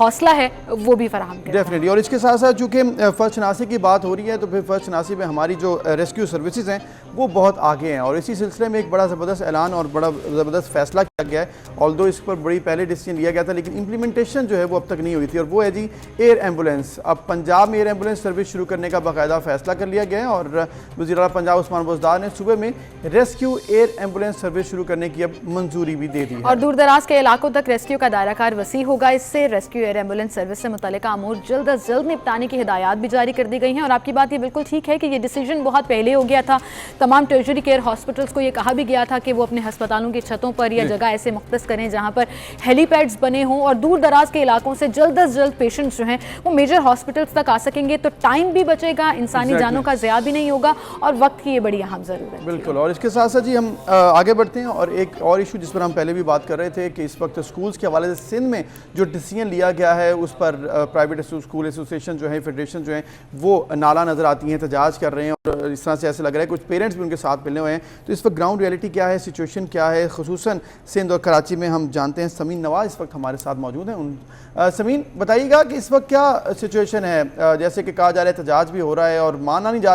A: हौसला है वो भी फराहम करता है।
B: डेफिनेटली, और इसके साथ साथ चूँकि फ़र्ज़शनासी की बात हो रही है, तो फिर फ़र्ज़शनासी में हमारी जो रेस्क्यू सर्विसेज हैं वो बहुत आगे हैं, और इसी सिलसिले में एक बड़ा ज़बरदस्त ऐलान और बड़ा ज़बरदस्त फैसला किया गया है। ऑल्दो इस पर बड़ी पहले डिसीजन लिया गया था, लेकिन इम्प्लीमेंटेशन जो है वो अब तक नहीं हुई थी, और वो है जी एयर एम्बुलेंस। अब पंजाब में एयर एम्बुलेंस सर्विस शुरू करने का बाकायदा फैसला कर लिया गया है, और वज़ीर आला पंजाब उस्मान बुज़दार ने सूबे में रेस्क्यू एयर एम्बुलेंस सर्विस शुरू करने की अब मंजूरी भी दे दी है,
A: और दूर दराज के इलाकों तक रेस्क्यू का दायरा कार वसी होगा। इससे रेस्क्यू एयर एम्बुलेंस सर्विस से मुतल्लिका अमूर जल्द अज जल्द निपटाने की हिदायत भी जारी कर दी गई हैं। और आपकी बात ये बिल्कुल ठीक है कि ये डिसीजन बहुत पहले हो गया था। तमाम टर्शरी केयर हॉस्पिटल्स को ये कहा भी गया था कि वो अपने अस्पतालों की छतों पर या जगह ऐसे मुख्तस करें जहाँ पर हेलीपैड्स बने हों, और दूर दराज के इलाकों से जल्द अज जल्द पेशेंट्स जो हैं वो मेजर हॉस्पिटल्स तक आ सकेंगे, तो टाइम भी बचेगा, इंसानी जानों का ज़िया भी नहीं होगा, और वक्त की ये बड़ी अहम ज़रूरत है।
B: बिल्कुल, और इसके साथ साथ जी हम आगे बढ़ते हैं, और एक और इशू जिस पर हम पहले भी बात कर रहे थे कि इस वक्त स्कूल्स के हवाले से सिंध में जो डिसीजन लिया गया है उस पर प्राइवेट स्कूल एसोसिएशन जो है, फेडरेशन जो है वो नाला नज़र आती हैं, एहतजाज कर रहे हैं, और इस तरह से ऐसे लग रहा है कुछ पेरेंट्स भी उनके साथ मिलने हुए हैं। तो इस वक्त ग्राउंड रियलिटी क्या है, सिचुएशन क्या है, खुसूसन सिंध और कराची में, हम जानते हैं। समीन नवाज इस वक्त हमारे साथ मौजूद हैं। समीन, बताइएगा कि इस वक्त क्या सिचुएशन है? जैसे कि कहा जा रहा है एहतजाज भी हो रहा है और माना नहीं जा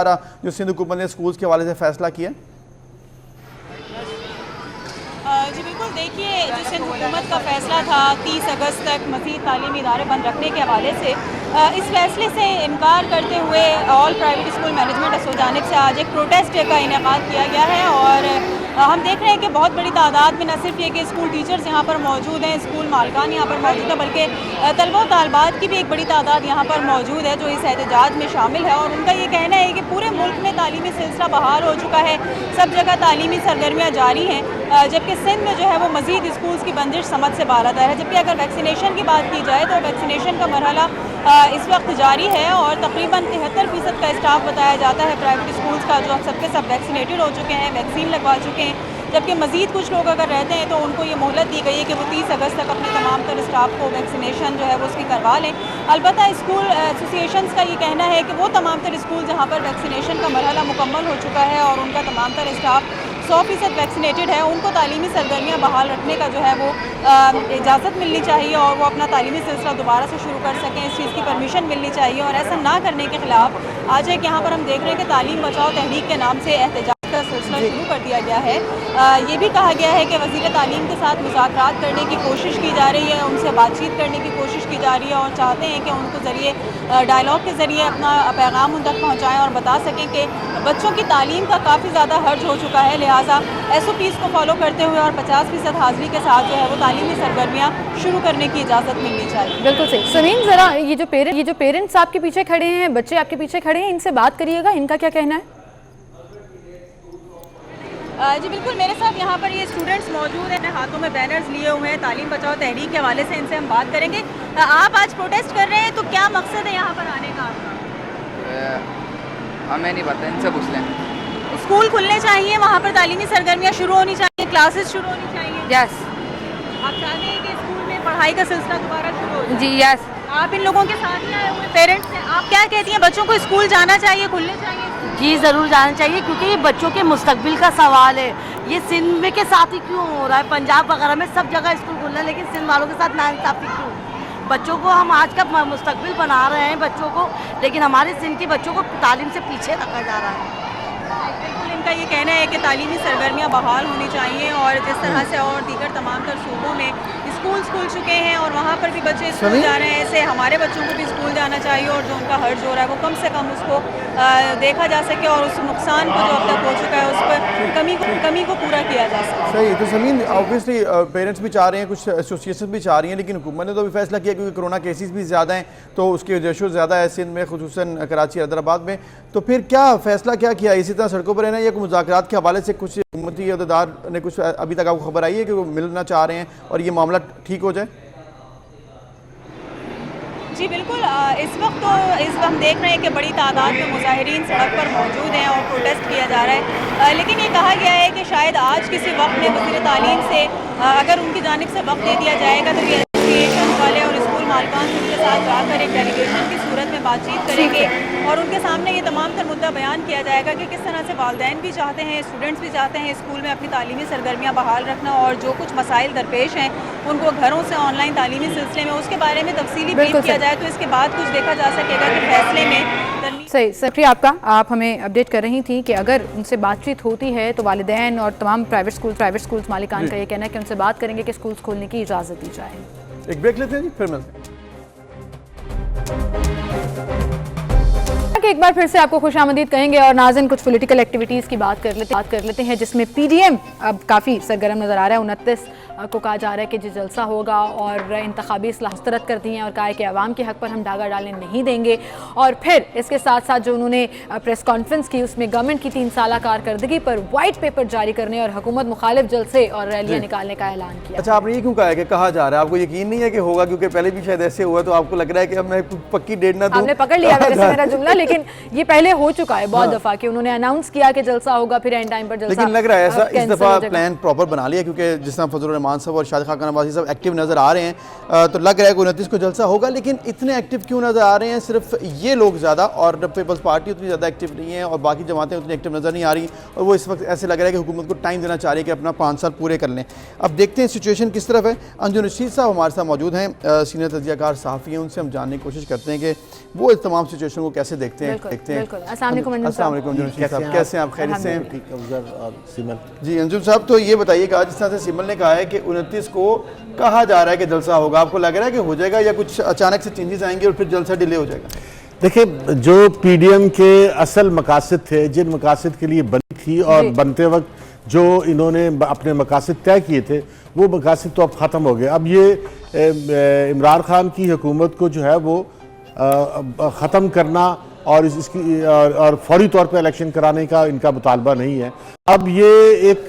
B: रहा जो सिंध हुकूमत ने स्कूल्स के हवाले से फैसला किया।
F: जी बिल्कुल, देखिए जो सिंध हुकूमत का फैसला था 30 अगस्त तक मज़ीद तालीमी इदारे बंद रखने के हवाले से, इस फैसले से इनकार करते हुए ऑल प्राइवेट स्कूल मैनेजमेंट की जानिब से आज एक प्रोटेस्ट डे का इनेकाद किया गया है। और हम देख रहे हैं कि बहुत बड़ी तादाद में न सिर्फ ये कि स्कूल टीचर्स यहाँ पर मौजूद हैं, स्कूल मालकान यहाँ पर मौजूद है, बल्कि तलबा और तालबात की भी एक बड़ी तादाद यहाँ पर मौजूद है जो इस एहतजाज में शामिल है। और उनका ये कहना है कि पूरे मुल्क में तालीमी सिलसिला बहाल हो चुका है, सब जगह तालीमी सरगर्मियाँ जारी हैं, जबकि सिंध में जो है वो मज़ीद स्कूल्स की बंदिश समझ से बाहर आता है। जबकि अगर वैक्सीनेशन की बात की जाए तो वैक्सीनेशन का मरहला इस वक्त जारी है और तकरीबन 73% का स्टाफ बताया जाता है प्राइवेट स्कूल्स का, जो सबके सब वैक्सीनेटेड हो चुके हैं, वैक्सीन लगवा चुके हैं। जबकि मज़ीद कुछ लोग अगर रहते हैं तो उनको ये मोहलत दी गई है कि वो 30 अगस्त तक अपने तमाम तर स्टाफ को वैक्सीनेशन जो है वो उसकी करवा लें। अलबत्ता स्कूल एसोसिएशंस का ये कहना है कि वो तमाम तर स्कूल जहाँ पर वैक्सीनेशन का मरहला मुकम्मल हो चुका है और उनका तमाम तर स्टाफ 100% वैक्सीनेटेड है, उनको तालीमी सरगर्मियाँ बहाल रखने का जो है वो इजाज़त मिलनी चाहिए और वो अपना तालीमी सिलसिला दोबारा से शुरू कर सकें। इस चीज़ की परमिशन मिलनी चाहिए और ऐसा ना करने के ख़िलाफ़ आज एक यहाँ पर हम देख रहे हैं कि तालीम बचाओ तहरीक के नाम से एहतजाज का सिलसिला शुरू कर दिया गया है। ये भी कहा गया है कि वज़ीर तालीम के साथ मुज़ाकरात करने की कोशिश की जा रही है, उनसे बातचीत करने की कोशिश की जा रही है और चाहते हैं कि उनको ज़रिए डायलॉग के ज़रिए अपना पैगाम उन तक पहुँचाएँ और बता सकें कि बच्चों की तालीम का काफ़ी ज़्यादा हर्ज हो चुका है, लिहाजा SOPs को फॉलो करते हुए और 50% हाज़िरी के साथ जो है वो तालीमी सरगर्मियाँ शुरू करने की इजाज़त मिलनी चाहिए।
A: बिल्कुल सही। समीन, ज़रा ये जो पेरेंट्स आपके पीछे खड़े हैं, बच्चे आपके पीछे खड़े हैं, इनसे बात करिएगा, इनका क्या कहना है?
F: जी बिल्कुल, मेरे साथ यहाँ पर ये स्टूडेंट्स मौजूद हैं, हाथों में बैनर्स लिए हुए हैं तालीम बचाओ तहरीक के हवाले से, इनसे हम बात करेंगे। आप आज प्रोटेस्ट कर रहे हैं तो क्या मकसद है यहाँ पर आने का आपका?
G: हमें नहीं पता, इनसे पूछ लें।
F: स्कूल खुलने चाहिए, वहाँ पर तालीमी सरगर्मियाँ शुरू होनी चाहिए, क्लासेस शुरू होनी चाहिए।
G: यस।
F: आप चाहते हैं कि स्कूल में पढ़ाई का सिलसिला दोबारा शुरू हो जाए?
G: जी यस।
F: आप इन लोगों के साथ ही आए हुए पेरेंट्स हैं, आप क्या कहती हैं, बच्चों को स्कूल जाना चाहिए, खुलने चाहिए?
H: जी ज़रूर जाना चाहिए, क्योंकि ये बच्चों के मुस्तकबिल का सवाल है। ये सिंध में के साथ ही क्यों हो रहा है? पंजाब वगैरह में सब जगह स्कूल खुल रहा है, लेकिन सिंध वालों के साथ नाइंसाफ़ी क्यों? बच्चों को हम आज का मुस्तकबिल बना रहे हैं बच्चों को, लेकिन हमारे सिंध के बच्चों को तालीम से पीछे रखा जा रहा है।
F: बिल्कुल, इनका ये कहना है कि तालीमी सरगर्मियाँ बहाल होनी चाहिए और जिस तरह से और दीगर तमाम तर सूबों में स्कूल खुल चुके हैं और वहाँ पर भी बच्चे स्कूल जा रहे हैं, ऐसे हमारे बच्चों को भी स्कूल जाना चाहिए और जो उनका हर्ज हो रहा है वो कम से कम उसको देखा जा सके और उस नुकसान को जो अब तक हो चुका है उस पर कमी को पूरा किया जा सके।
B: सही। तो समीन, ऑब्वियसली पेरेंट्स भी चाह रहे हैं, कुछ एसोसिएशन भी चाह रही हैं, लेकिन हुकूमत ने तो अभी फैसला किया क्योंकि कोरोना केसेस भी ज़्यादा हैं तो उसकी रेशो ज़्यादा है सिंध में, खुसूसन कराची हैदराबाद में। तो फिर क्या फैसला क्या किया? इसी तरह सड़कों पर रहना या मुज़ाकरात के हवाले से कुछ हुकूमती अहदेदार ने कुछ अभी तक आपको खबर आई है कि वो मिलना चाह रहे हैं और ये मामला ठीक हो जाए?
F: जी बिल्कुल, इस वक्त हम देख रहे हैं कि बड़ी तादाद में मुजाहिरीन सड़क पर मौजूद हैं और प्रोटेस्ट किया जा रहा है, लेकिन ये कहा गया है कि शायद आज किसी वक्त में वज़ीर तालीम से अगर उनकी जानिब से वक्त दे दिया जाएगा तो ये एसोसिएशन वाले और स्कूल मालकान उनके साथ जाकर एक डेलीगेशन की सूरत में बातचीत करेंगे और उनके सामने ये तमाम तर मुद्दा बयान किया जाएगा कि किस तरह से वालिदैन भी चाहते हैं, स्टूडेंट्स भी चाहते हैं स्कूल में अपनी तालीमी सरगर्मियाँ बहाल रखना और जो कुछ मसाइल दरपेश हैं उनको घरों से ऑनलाइन तालीमी सिलसिले में उसके बारे में तफसीली ब्रीफ किया जाए तो इसके बाद कुछ देखा जा सकेगा कि फैसले में।
A: सही, शुक्रिया आपका। आप हमें अपडेट कर रही थी कि अगर उनसे बातचीत होती है तो वालिदैन और तमाम प्राइवेट स्कूल्स मालिकान का ये कहना है कि उनसे बात करेंगे कि स्कूल्स खोलने की इजाज़त दी जाए।
B: एक ब्रेक लेते हैं जी, फिर मिलते हैं।
A: एक बार फिर से आपको खुशामदीद कहेंगे और नाज़िन कुछ पॉलिटिकल एक्टिविटीज़ की बात कर लेते हैं जिसमें PDM अब काफ़ी सरगर्म नज़र आ रहा है। 29 को कहा जा रहा है कि जो जलसा होगा और इंतखाबी इस्लाह मुस्तरद कर दी हैं और कहा है कि अवाम के हक़ पर हम डागा डालने नहीं देंगे। और फिर इसके साथ साथ जो उन्होंने प्रेस कॉन्फ्रेंस की उसमें गवर्नमेंट की 3 साला कारकर्दगी पर वाइट पेपर जारी करने और हुकूमत मुखालिफ जलसे और रैलियाँ निकालने का ऐलान किया।
B: अच्छा, आपने ये क्यों कहा है कि कहा जा रहा है? आपको यकीन नहीं है कि होगा? क्योंकि पहले भी शायद ऐसे हुआ तो आपको लग रहा है कि अब मैं पक्की डेट ना दूं।
A: आपने पकड़ लिया वैसे मेरा जुमला, लेकिन ये पहले हो चुका है बहुत दफ़ा कि उन्होंने अनाउंस किया कि जलसा होगा फिर एंड टाइम पर जलसा।
B: लेकिन लग रहा है ऐसा इस दफ़ा प्लान प्रॉपर बना लिया क्योंकि जिस तरह फजलुर रहमान साहब और शाद खान नवाज़ी साहब एक्टिव नज़र आ रहे हैं तो लग रहा है कि 29 को जलसा होगा। लेकिन इतने एक्टिव क्यों नज़र आ रहे हैं सिर्फ ये लोग ज़्यादा और पीपल्स पार्टी उतनी ज़्यादा एक्टिव नहीं है और बाकी जमातें उतनी एक्टिव नज़र नहीं आ रही और वो इस वक्त ऐसे लग रहा है कि हुकूमत को टाइम देना चाह रही है कि अपना 5 साल पूरे कर लें। अब देखते हैं सिचुएशन किस तरफ है। अंजुम रशीद साहब हमारे साथ मौजूद हैं, सीनियर तजियाकार सहाफ़ी हैं, उनसे हम जानने की कोशिश करते हैं कि वो इस तमाम सिचुएशन को कैसे देखते हैं।
A: अस्सलाम वालेकुम
B: अंजुम रशीद साहब, कैसे हैं आप? खैरियत से हैं?
I: सिमल
B: जी अंजुम साहब, तो ये बताइएगा जिस तरह से सिमल ने कहा है कि 29 को कहा जा रहा है कि जलसा होगा, आपको लग रहा है कि हो जाएगा या कुछ अचानक से चेंजेस आएंगे और फिर जलसा डिले हो जाएगा?
I: देखिए, जो PDM के असल मकासद थे, जिन मकासद के लिए बनी थी और बनते वक्त जो इन्होंने अपने मकासद तय किए थे वो मकासद तो अब ख़त्म हो गए। अब ये इमरान खान की हुकूमत को जो है वो ख़त्म करना और इसकी और फौरी तौर पर इलेक्शन कराने का इनका मुतालबा नहीं है। अब ये एक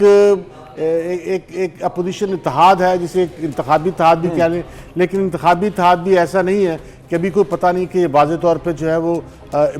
I: एक अपोजिशन इत्तेहाद है, जिसे एक इंतखाबी इत्तेहाद भी कह लें, लेकिन इंतखाबी इत्तेहाद भी ऐसा नहीं है कि अभी कोई पता नहीं कि वाज़े तौर पे जो है वो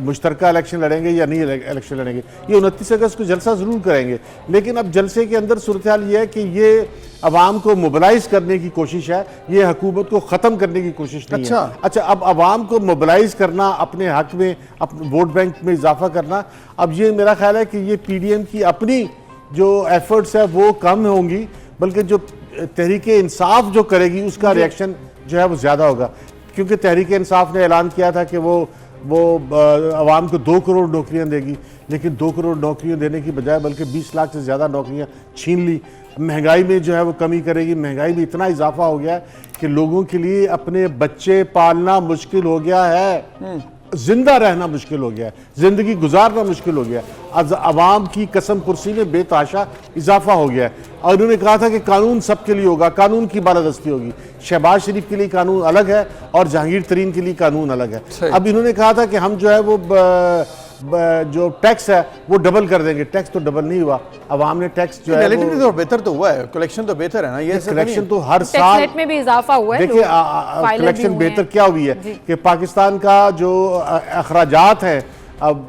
I: मुश्तरका इलेक्शन लड़ेंगे या नहीं इलेक्शन लड़ेंगे। ये 29 अगस्त को जलसा ज़रूर करेंगे, लेकिन अब जलसे के अंदर सूरत हाल ये है कि ये अवाम को मोबिलाइज करने की कोशिश है, ये हुकूमत को ख़त्म करने की कोशिश नहीं है। अच्छा, अब अवाम को मोबिलाइज करना, अपने हक में, अपने वोट बैंक में इजाफा करना, अब ये मेरा ख्याल है कि ये PDM की अपनी जो एफर्ट्स है वो कम होंगी, बल्कि जो तहरीक इंसाफ जो करेगी उसका रिएक्शन जो है वो ज़्यादा होगा। क्योंकि तहरीक इंसाफ ने ऐलान किया था कि वो आवाम को 2 करोड़ नौकरियां देगी, लेकिन 2 करोड़ नौकरियां देने की बजाय बल्कि 20 लाख से ज़्यादा नौकरियां छीन ली। महंगाई में जो है वो कमी करेगी। महंगाई में इतना इजाफा हो गया है कि लोगों के लिए अपने बच्चे पालना मुश्किल हो गया है, जिंदा रहना मुश्किल हो गया है, जिंदगी गुजारना मुश्किल हो गया है। अवाम की कसम कुर्सी में बेतहाशा इजाफा हो गया है। और उन्होंने कहा था कि कानून सबके लिए होगा, कानून की बालादस्ती होगी। शहबाज शरीफ के लिए कानून अलग है और जहांगीर तरीन के लिए कानून अलग है। अब इन्होंने कहा था कि हम जो है वो जो टैक्स है वो डबल कर देंगे। टैक्स तो डबल नहीं हुआ, अवाम ने टैक्स जो है
B: तो बेहतर तो हुआ है, कलेक्शन तो बेहतर है ना। ये
I: कलेक्शन तो हर साल
A: में भी इजाफा हुआ है।
I: देखिए कलेक्शन बेहतर क्या हुई है कि पाकिस्तान का जो अखराजात हैं, अब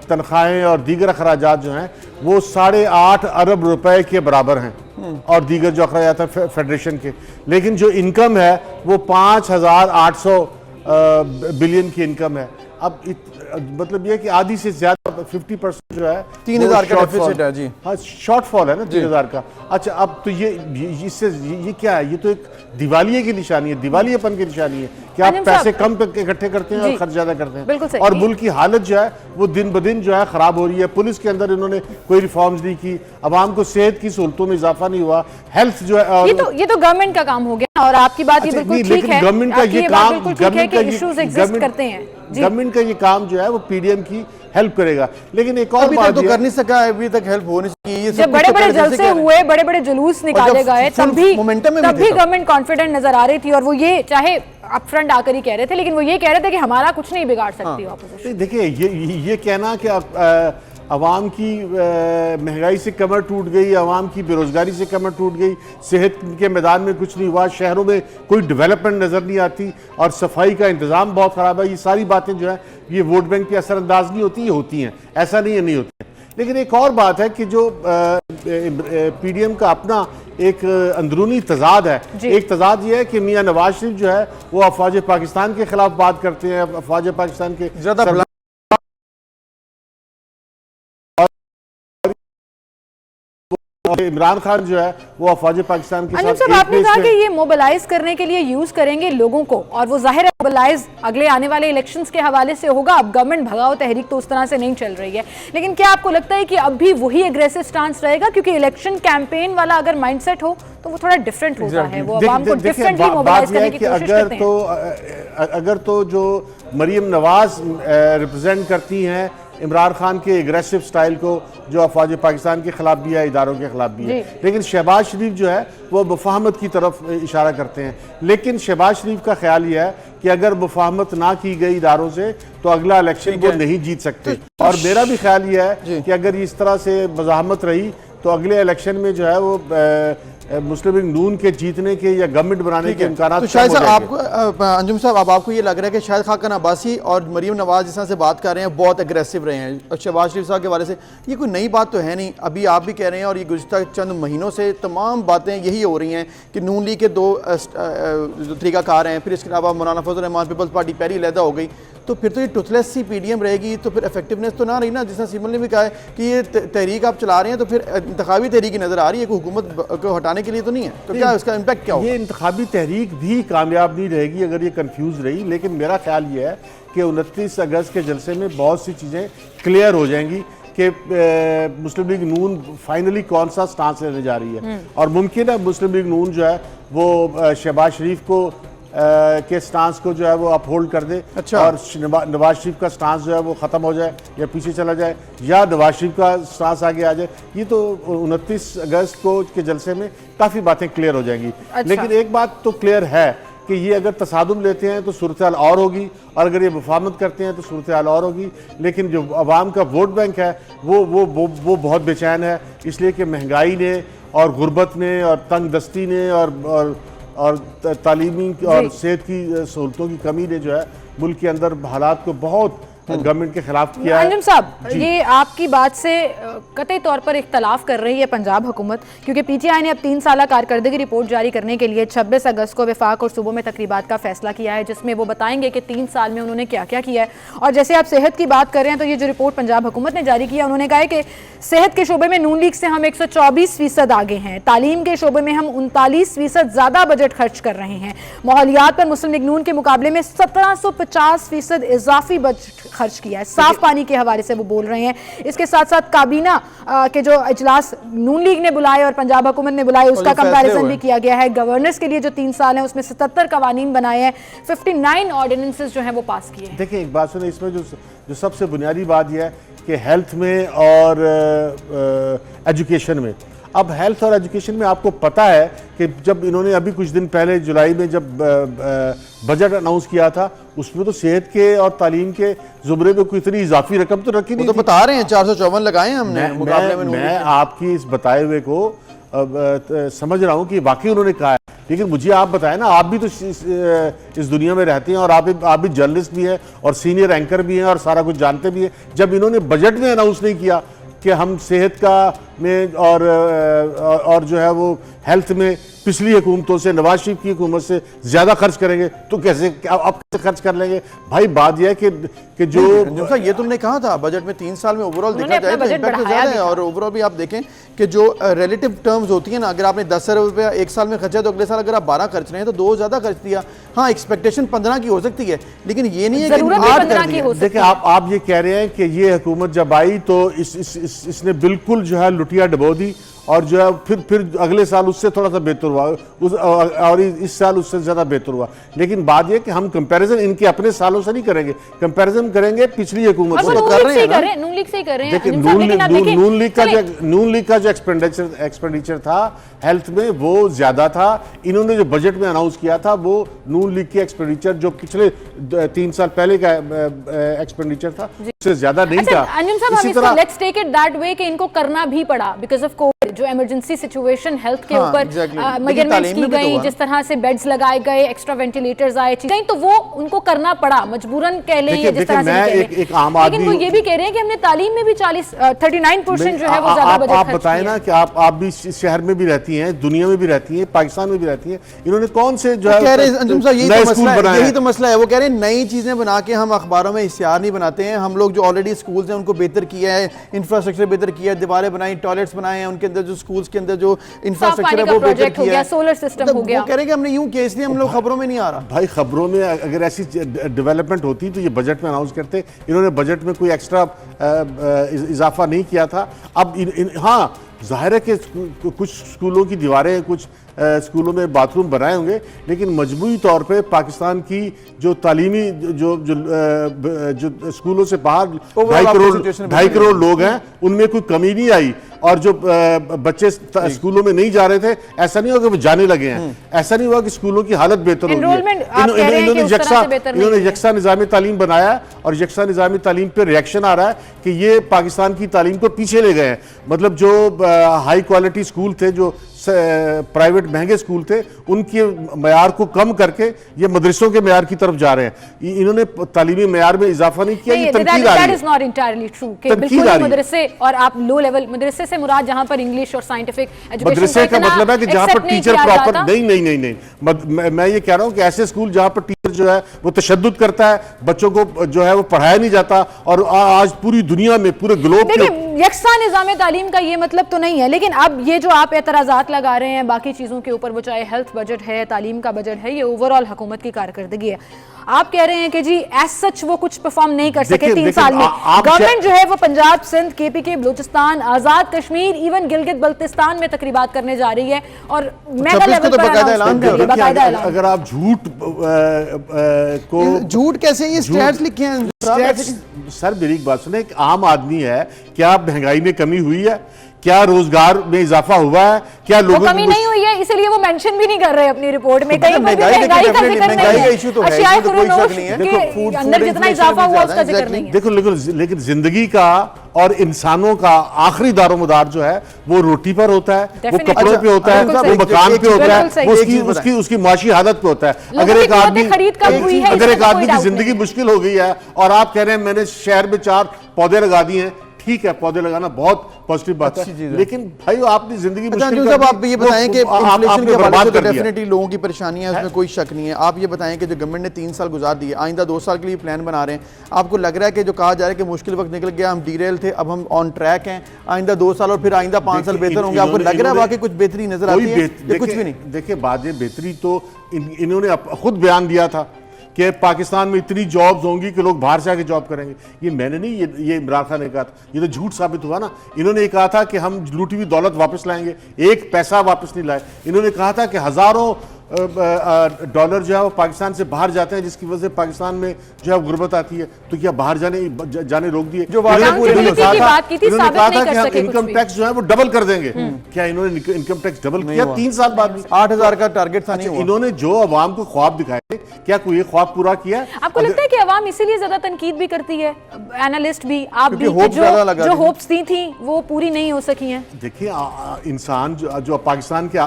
I: तनख्वाहें और दीगर अखराजात जो हैं वो 8.5 अरब रुपए के बराबर हैं, और दीगर जो अखराजात हैं फेडरेशन के। लेकिन जो इनकम है वो 5800 बिलियन की इनकम है। अब मतलब ये कि आधी से ज्यादा 50% जो है
B: 3000 का डेफिसिट है जी।
I: हाँ, शॉर्टफॉल है ना 3000 का। अच्छा, अब तो इससे ये क्या है? ये तो एक दिवालिये की निशानी है, दिवालियेपन की निशानी है कि आप पैसे कम इकट्ठे करते हैं और खर्च ज्यादा करते हैं। और मुल्क की हालत जो है वो दिन ब दिन जो है खराब हो रही है। पुलिस के अंदर इन्होंने कोई रिफॉर्म्स नहीं की, आवाम को सेहत की सहूलतों में इजाफा नहीं हुआ, हेल्थ जो है
A: ये तो गवर्नमेंट का काम हो गया। और आपकी बात ये बिल्कुल ठीक है,
I: गवर्नमेंट का ये काम,
A: गवर्नमेंट
I: का ये काम जो है वो PDM की हेल्प करेगा। लेकिन एक और
B: अभी तक तो कर नहीं सका, अभी तक हेल्प हो नहीं सकी।
A: जब बड़े बड़े जलसे हुए, बड़े बड़े जुलूस निकाले गए, तब भी गवर्नमेंट कॉन्फिडेंट नजर आ रही थी। और वो ये चाहे अपफ्रंट आकर ही कह रहे थे, लेकिन वो ये कह रहे थे कि हमारा कुछ नहीं बिगाड़ सकती ऑपोजिशन।
I: देखिए ये कहना कि अवाम की महंगाई से कमर टूट गई, अवाम की बेरोजगारी से कमर टूट गई, सेहत के मैदान में कुछ नहीं हुआ, शहरों में कोई डेवलपमेंट नज़र नहीं आती और सफाई का इंतज़ाम बहुत ख़राब है, ये सारी बातें जो है ये वोट बैंक पे असरअंदाज नहीं होती, ये होती हैं। ऐसा नहीं है नहीं होती है। लेकिन एक और बात है कि जो PDM का अपना एक अंदरूनी तजाद है। एक तजाद ये है कि मियाँ नवाज शरीफ जो है वो अफवाज पाकिस्तान के खिलाफ बात करते हैं, अफवाज पाकिस्तान के ज़्यादा इमरान खान जो है वो अफवाज पाकिस्तान के साथ।
A: आपने कहा कि ये मोबिलाइज करने के लिए यूज करेंगे लोगों को, और वो जाहिर है मोबिलाइज अगले आने वाले इलेक्शंस के हवाले से होगा। अब गवर्नमेंट भगाओ तहरीक तो उस तरह से नहीं चल रही है, लेकिन क्या आपको लगता है कि अब भी वही एग्रेसिव स्टांस रहेगा? क्योंकि इलेक्शन कैंपेन वाला अगर माइंडसेट हो तो वो थोड़ा डिफरेंट होता है, वो आवाम को डिफरेंटली मोबिलाइज करने की कोशिश करते हैं।
I: अगर तो जो मरियम नवाज रिप्रेजेंट करती हैं इमरान खान के एग्रेसिव स्टाइल को, जो अफवाज पाकिस्तान के खिलाफ भी है, इदारों के खिलाफ भी है, लेकिन शहबाज शरीफ जो है वो मुफाहमत की तरफ इशारा करते हैं। लेकिन शहबाज शरीफ का ख्याल यह है कि अगर मुफाहमत ना की गई इदारों से तो अगला इलेक्शन वो नहीं जीत सकते। और मेरा भी ख्याल यह है कि अगर इस तरह से मज़ाहमत रही तो अगले इलेक्शन में जो है वो मुस्लिम लीग नून के जीतने के या गवर्नमेंट बनाने के इम्कान।
B: तो शायद आपको अंजुम साहब, अब आपको ये लग रहा है कि शायद खाकन अब्बासी और मरीम नवाज जिस तरह से बात कर रहे हैं बहुत एग्रेसिव रहे हैं और शहबाज शरीफ साहब के बारे से, ये कोई नई बात तो है नहीं। अभी आप भी कह रहे हैं और ये गुज़श्ता चंद महीनों से तमाम बातें यही हो रही हैं कि नून लीग के 2 तरीक़ाकार हैं, फिर इसके अलावा मौलाना फजल रहमान पीपल्स पार्टी पहली अलहदा हो गई, तो फिर तो ये टुथलेस सी PDM रहेगी, तो फिर इफेक्टिवनेस तो ना रही ना। जिस सिमल ने भी कहा है कि ये तहरीक आप चला रहे हैं तो फिर इंतखाबी तहरीक नज़र आ रही है, कोई हुकूमत को हटाने के लिए तो नहीं है। तो क्या इसका इम्पैक्ट क्या होगा?
I: ये इंतखाबी तहरीक भी कामयाब नहीं रहेगी अगर ये कंफ्यूज रही। लेकिन मेरा ख्याल ये है कि 29 अगस्त के जलसे में बहुत सी चीज़ें क्लियर हो जाएंगी कि मुस्लिम लीग नून फाइनली कौन सा स्टांस लेने जा रही है। और मुमकिन है मुस्लिम लीग नून जो है वो शहबाज शरीफ को के स्टांस को जो है वो अपहोल्ड कर दे। अच्छा। और नवाज शरीफ का स्टांस जो है वो ख़त्म हो जाए या पीछे चला जाए, या नवाज शरीफ का स्टांस आगे आ जाए। ये तो 29 अगस्त को के जलसे में काफ़ी बातें क्लियर हो जाएंगी। अच्छा। लेकिन एक बात तो क्लियर है कि ये अगर तसादुम लेते हैं तो सूरत हाल और होगी, और अगर ये मुफाहमत करते हैं तो सूरत हाल और होगी। लेकिन जो अवाम का वोट बैंक है वो बहुत बेचैन है, इसलिए कि महंगाई ने और गुर्बत ने और तंग दस्ती ने और तालीमी और सेहत की सहूलतों की कमी ने जो है मुल्क के अंदर हालात को बहुत गवर्नमेंट के खिलाफ किया है।
A: अंजुम साहब, ये आपकी बात से कतई तौर पर इख्तलाफ कर रही है पंजाब हुकूमत, क्योंकि पीटीआई ने अब 3 साला कारकर्दगी रिपोर्ट जारी करने के लिए 26 अगस्त को वफाक और सूबों में तकरीबात का फैसला किया है, जिसमें वो बताएंगे कि 3 साल में उन्होंने क्या क्या किया है। और जैसे आप सेहत की बात कर रहे हैं, तो ये जो रिपोर्ट पंजाब हुकूमत ने जारी किया, उन्होंने कहा है कि सेहत के शोबे में नून लीग से हम 124% आगे हैं, तालीम के शोबे में हम 39% ज़्यादा बजट खर्च कर रहे हैं, माहौलियात पर मुस्लिम लीग नून के मुकाबले में 1750% इजाफी बजट खर्च किया है। साफ पानी के हवाले से वो बोल रहे हैं। इसके साथ साथ काबीना के जो इजलास नून लीग ने बुलाए और पंजाब हुकूमत ने बुलाए, उसका कंपैरिजन भी किया गया है। गवर्नर्स के लिए जो 3 साल हैं उसमें 77 कवानीन बनाए हैं, 59 ऑर्डिनेंसेस जो हैं वो पास किए हैं।
I: देखिए एक बात सुने, इसमें जो सबसे बुनियादी बात यह है कि हेल्थ में और एजुकेशन में, अब हेल्थ और एजुकेशन में आपको पता है कि जब इन्होंने अभी कुछ दिन पहले जुलाई में जब बजट अनाउंस किया था, उसमें तो सेहत के और तालीम के जुमरे में कोई इतनी इजाफी रकम तो रखी नहीं
B: तो बता रहे हैं 454 लगाए हैं हमने मुकाबले में।
I: मैं आपकी इस बताए हुए को समझ रहा हूं कि वाकई उन्होंने कहा है, लेकिन मुझे आप बताएं ना, आप भी तो इस दुनिया में रहते हैं और आप भी जर्नलिस्ट भी हैं और सीनियर एंकर भी हैं और सारा कुछ जानते भी हैं। जब इन्होंने बजट में अनाउंस नहीं किया कि हम सेहत का में और जो है वो हेल्थ में पिछली हुकूमतों से, नवाज शरीफ की हुकूमत से ज्यादा खर्च करेंगे, तो कैसे आप कैसे खर्च कर लेंगे भाई? बात यह है कि जो
B: ये तुमने कहा था बजट में 3 साल में ओवरऑल देखा जाए तो इम्पैक्ट तो ज्यादा है। और ओवरऑल भी आप देखें कि जो रिलेटिव टर्म्स होती है ना, अगर आपने 10 अरब रुपया एक साल में खर्चा तो अगले साल अगर आप 12 खर्च रहे हैं तो 2 ज्यादा खर्च दिया। हाँ, एक्सपेक्टेशन 15 की हो सकती है, लेकिन ये नहीं है कि 8 कर दिया।
I: देखिए आप ये कह रहे हैं कि ये हुकूमत जब आई तो इसने बिल्कुल जो है लुटिया डबो दी और जो है फिर अगले साल उससे थोड़ा सा बेहतर हुआ और इस साल उससे ज्यादा बेहतर हुआ। लेकिन बात यह कि हम कंपैरिजन इनके अपने सालों से नहीं करेंगे, कंपैरिजन करेंगे पिछली हुकूमत से।
A: कर रहे हैं नून लीग से ही कर रहे हैं।
I: देखिए नून लीग का जो एक्सपेंडिचर था हेल्थ में वो ज्यादा था। इन्होंने जो बजट में अनाउंस किया था वो नून लीग के एक्सपेंडिचर जो पिछले 3 साल पहले का एक्सपेंडिचर था उससे ज्यादा नहीं था।
A: इसी तरह let's take it that way कि इनको करना भी पड़ा बिकॉज ऑफ कोविड, जो इमरजेंसी सिचुएशन हेल्थ के ऊपर मेजरमेंट्स की गई, जिस तरह से बेड्स लगाए गए, एक्स्ट्रा वेंटिलेटर्स आए, चीजें, तो वो उनको करना पड़ा मजबूरन कह लें या जिस तरह से कह लें। लेकिन वो ये भी कह रहे हैं कि हमने तालीम में भी 39% जो है वो ज्यादा बजट खर्च किया।
I: आप बताएं ना कि आप भी शहर में भी रहती हैं, दुनिया में भी रहती हैं, पाकिस्तान में भी रहती हैं, इन्होंने कौन से जो है
B: अंजुम साहब यही तो मसला है। वो कह रहे हैं नई चीजें बना के हम अखबारों में इश्तिहार नहीं बनाते हैं, हम लोग जो ऑलरेडी स्कूल्स हैं उनको बेहतर किया है, इंफ्रास्ट्रक्चर बेहतर किया है, दीवारें बनाई, टॉयलेट्स बनाए हैं, उनके अंदर जो स्कूल्स के अंदर जो इंफ्रास्ट्रक्चर है वो बेहतर किया है,
A: सोलर सिस्टम हो गया।
B: वो कह रहे हैं कि हमने यूं किया इसलिए हम लोग खबरों में नहीं आ रहा।
I: भाई खबरों में अगर ऐसी डेवलपमेंट होती तो ये बजट में अनाउंस करते। इन्होंने बजट में कोई एक्स्ट्रा इजाफा नहीं किया था। अब हाँ जाहिर है कि कुछ स्कूलों की दीवारें, कुछ स्कूलों में बाथरूम बनाए होंगे, लेकिन मजमूई तौर पे पाकिस्तान की जो तालीमी जो स्कूलों से बाहर 2.5 करोड़ लोग हैं उनमें कोई कमी नहीं आई। और जो बच्चे स्कूलों में नहीं जा रहे थे, ऐसा नहीं हुआ कि वो जाने लगे हैं, ऐसा नहीं हुआ कि स्कूलों की हालत बेहतर हो गई है। इन्होंने यकसा निज़ाम तालीम बनाया और यकसा निज़ाम तालीम पे रिएक्शन आ रहा है कि ये पाकिस्तान की तालीम को पीछे ले गए हैं। मतलब जो हाई क्वालिटी स्कूल थे, जो प्राइवेट महंगे स्कूल थे, उनके मयार को कम करके ये मदरसों के मयार की तरफ जा रहे हैं। इन्होंने तालीमी मयार में इजाफा नहीं किया। ये तनकीद आ रही है।
A: बिल्कुल मदरसे और आप लो लेवल मदरसे से मुराद जहां पर इंग्लिश और साइंटिफिक एजुकेशन
I: मदरसे का मतलब है कि जहां पर टीचर प्रॉपर नहीं। मैं ये कह रहा हूं कि ऐसे स्कूल जहां पर टीचर जो है वो तशद्दुद करता है, बच्चों को जो है वो पढ़ाया नहीं जाता, और आज पूरी दुनिया में, पूरे ग्लोब
A: में यकसा निज़ाम तालीम का ये मतलब तो नहीं है। लेकिन अब ये जो आप एतराज़ात लगा रहे हैं बाकी चीज़ों के ऊपर, वो चाहे हेल्थ बजट है, तालीम का बजट है, ये ओवरऑल हुकूमत की कारकर्दगी है। आप कह रहे हैं कि जी एज सच वो कुछ परफॉर्म नहीं कर सके 3 साल में। गवर्नमेंट जो है वो पंजाब, सिंध, KPK, बलूचिस्तान, आज़ाद कश्मीर, इवन गिलगित बल्तिस्तान में तकरीबात करने जा रही है और मेगा लेवल पर बाकायदा ऐलान।
I: अगर आप
B: झूठ कैसे, ये स्टैट्स लिखे हैं
I: सर, मेरी एक बात सुने, एक आम आदमी है, क्या महंगाई में कमी हुई है? क्या रोजगार में इजाफा हुआ है, क्या
A: वो
I: लोगों
A: कमी नहीं हुई है, इसलिए वो मेंशन भी नहीं कर रहे अपनी रिपोर्ट में। कहीं पर भी
B: महंगाई
A: महंगाई का
B: definitely
A: जिक्र नहीं
B: महंगाई
A: है,
B: का issue तो है,
A: अशियाए
B: इसमें तो कोई शक
A: फरोख्त
B: नहीं है।
A: के
B: देखो, food
A: अंदर जितना
B: inflation
A: इजाफा
B: भी
A: हुआ
B: ज्यादा
A: उसका
B: है,
A: जिक्र नहीं है।
I: देखो लेकिन जिंदगी का और इंसानों का आखिरी दारोमदार जो है वो रोटी पर होता है, वो
A: Definitely।
I: कपड़ों पे होता है,
A: बिल्कुल
I: वो
A: सही।
I: मकान पे होता
A: बिल्कुल
I: है,
A: सही।
I: वो
B: एक चीज़ बताएं।
I: उसकी माशी हालत पे होता है।
A: लोगों
I: अगर
A: की
I: एक आदमी
A: कीमतें खरीद कब हुई है,
I: अगर
A: इसमें
I: एक
A: तो कोई
I: आदमी की
A: डाउट
I: जिंदगी
A: नहीं।
I: मुश्किल हो गई है और आप कह रहे हैं मैंने शहर में 4 पौधे लगा दिए हैं, ठीक है, पौधे लगाना बहुत पॉजिटिव बात
B: अच्छी चीज़
I: है,
B: है।
I: लेकिन भाई आपने जिंदगी
B: अच्छा
I: मुश्किल
B: अंजुम साहब, आप ये बताएं कि इन्फ्लेशन
I: आपने
B: के हवाले
I: बर्बाद
B: से तो
I: कर दिया।
B: डेफिनेटली लोगों की परेशानियां है, उसमें कोई शक नहीं है। आप ये बताएं कि जो गवर्नमेंट ने 3 साल गुजार दिए, आइंदा 2 साल के लिए प्लान बना रहे हैं, आपको लग रहा है कि जो कहा जा रहा है कि मुश्किल वक्त निकल गया, हम डीरेल थे, अब हम ऑन ट्रैक हैं, आइंदा 2 साल और फिर आइंदा 5 साल बेहतर होंगे, आपको लग रहा है वाकई कुछ बेहतरी नजर आती है या कुछ भी नहीं?
I: देखिए बात ये बेहतरी तो इन्होंने खुद बयान दिया था कि पाकिस्तान में इतनी जॉब्स होंगी कि लोग बाहर से आके जॉब करेंगे। ये मैंने नहीं, ये इमरान खान ने कहा था, ये तो झूठ साबित हुआ ना। इन्होंने ये कहा था कि हम लूटी हुई दौलत वापस लाएंगे, एक पैसा वापस नहीं लाए। इन्होंने कहा था कि हजारों डॉलर जो है वो पाकिस्तान से बाहर जाते हैं, जिसकी वजह से पाकिस्तान में जो है गुर्बत आती है। तो क्या बाहर जाने रोक दिए?
B: जो वादा पूरी
A: की बात की थी,
I: इन्होंने
A: साबित
I: कहा
A: नहीं
I: था
A: कर
I: कि हम
A: सके कुछ
I: इनकम
A: भी।
I: टैक्स जो है वो डबल कर देंगे। क्या इन्होंने इनकम टैक्स डबल किया? 3 साल बाद भी
B: 8,000 का टारगेट था, नहीं हुआ।
I: इन्होंने जो अवाम को ख्वाब दिखाए, क्या कोई ये ख्वाब पूरा किया?
A: आपको लगता है कि अवाम इसीलिए ज्यादा तनकीद भी करती है, एनालिस्ट भी, आप भी,
B: क्योंकि
A: कि
B: hope ज्यादा लगा
A: जो
B: दी थी।
A: होप्स दी थी वो पूरी नहीं हो सकी हैं?
I: देखिए इंसान जो पाकिस्तान के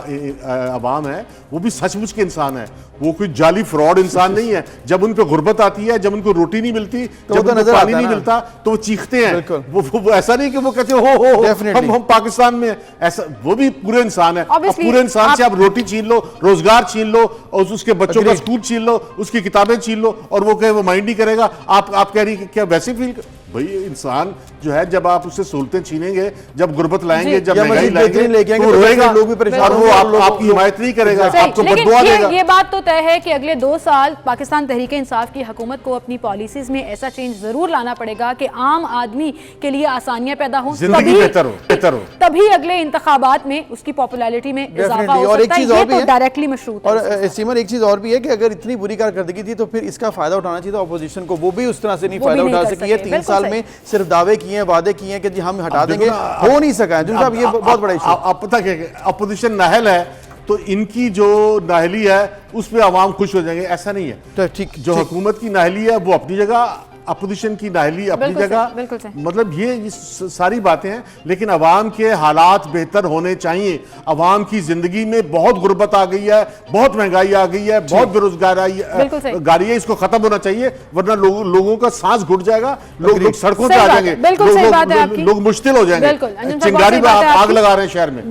I: अवाम है वो भी सचमुच के इंसान है, वो कोई जाली फ्रॉड इंसान नहीं है। जब उन पे गुर्बत आती है, जब उनको रोटी नहीं मिलती,
B: तो
I: जब
B: वो
I: उनको
B: नजर
I: पानी
B: आता है
I: नहीं
B: ना।
I: मिलता तो वो चीखते हैं।
B: बिल्कुल।
I: वो ऐसा नहीं कि वो कहते हो
B: Definitely।
I: हम पाकिस्तान में हैं। ऐसा वो भी पूरे इंसान है। अब
A: Obviously,
I: पूरे इंसान से आप रोटी छीन लो, रोजगार छीन लो और उसके बच्चों का
B: Agreed।
I: स्कूल छीन लो, उसकी किताबें छीन लो और वो कहे वो माइंड नहीं करेगा। आप कह रही कि क्या वैसे फील भाई इंसान जो है जब आप उससे सहूलतें छीनेंगे, जब गुर्बत लाएंगे, जब
B: या
I: महंगाई
B: मजीद बेहतरीन लेके
I: लाएंगे
B: आएंगे
I: तो
B: तो
I: रोएगा,
B: लोग भी परेशान
I: और वो
B: होंगे,
I: आपकी हिमायत नहीं करेगा,
A: सही,
I: आपको
A: लेकिन
I: बददुआ देगा।
A: ये बात तो तय है कि अगले 2 साल पाकिस्तान तहरीक इंसाफ की हुकूमत को अपनी पॉलिसीज में ऐसा चेंज जरूर लाना पड़ेगा कि आम आदमी के लिए आसानियां पैदा हो,
I: जिंदगी बेहतर हो।
A: तभी अगले इंतखाबात में उसकी पॉपुलैरिटी में इजाफा
B: Definitely।
A: हो
B: और एक
A: सकता है।
B: चीज़
A: ये
B: और भी
A: तो
B: है।
A: डायरेक्टली मशरूत है।
B: और सीमर एक चीज और भी है कि अगर इतनी बुरी कारकर्दगी थी तो फिर इसका फायदा उठाना चाहिए था अपोजिशन को, वो भी उस तरह से नहीं
A: वो भी
B: फायदा
A: नहीं
B: उठा
A: कर
B: सकी है।
A: सके।
B: 3
A: बिल्कुल
B: साल
A: सही।
B: में सिर्फ दावे किए हैं, वादे किए हैं कि जी हम हटा देंगे,
I: देखो ना,
B: हो नहीं सका है। साहब ये बहुत बड़ा इशू।
I: अब पता क्या है, अपोजिशन नाहल है तो इनकी जो नाहली है उस पर आवाम खुश हो जाएंगे, ऐसा नहीं है।
B: तो ठीक
I: जो हुकूमत की नाहली है वो अपनी जगह, अपोजिशन की नाहली अपनी
A: बिल्कुल
I: जगह,
A: सही, बिल्कुल सही।
I: मतलब ये सारी बातें हैं। लेकिन अवाम के हालात बेहतर होने चाहिए। अवाम की जिंदगी में बहुत गुर्बत आ गई है, बहुत महंगाई आ गई है, बहुत
A: बिल्कुल सही।
I: बेरोजगारी है, इसको खत्म होना चाहिए, वरना लोगों का सांस घुट जाएगा, लोग सड़कों पे
A: सही
I: आ
A: बात है,
I: जाएंगे,
A: बिल्कुल सही बात है आपकी।
I: लोग मुश्किल हो जाएंगे।
A: बिल्कुल, अंजुम साहब,
I: चिंगारी
A: बहुत
I: में
A: सही बात है
I: आग
A: आपकी।
I: लगा रहे हैं शहर में।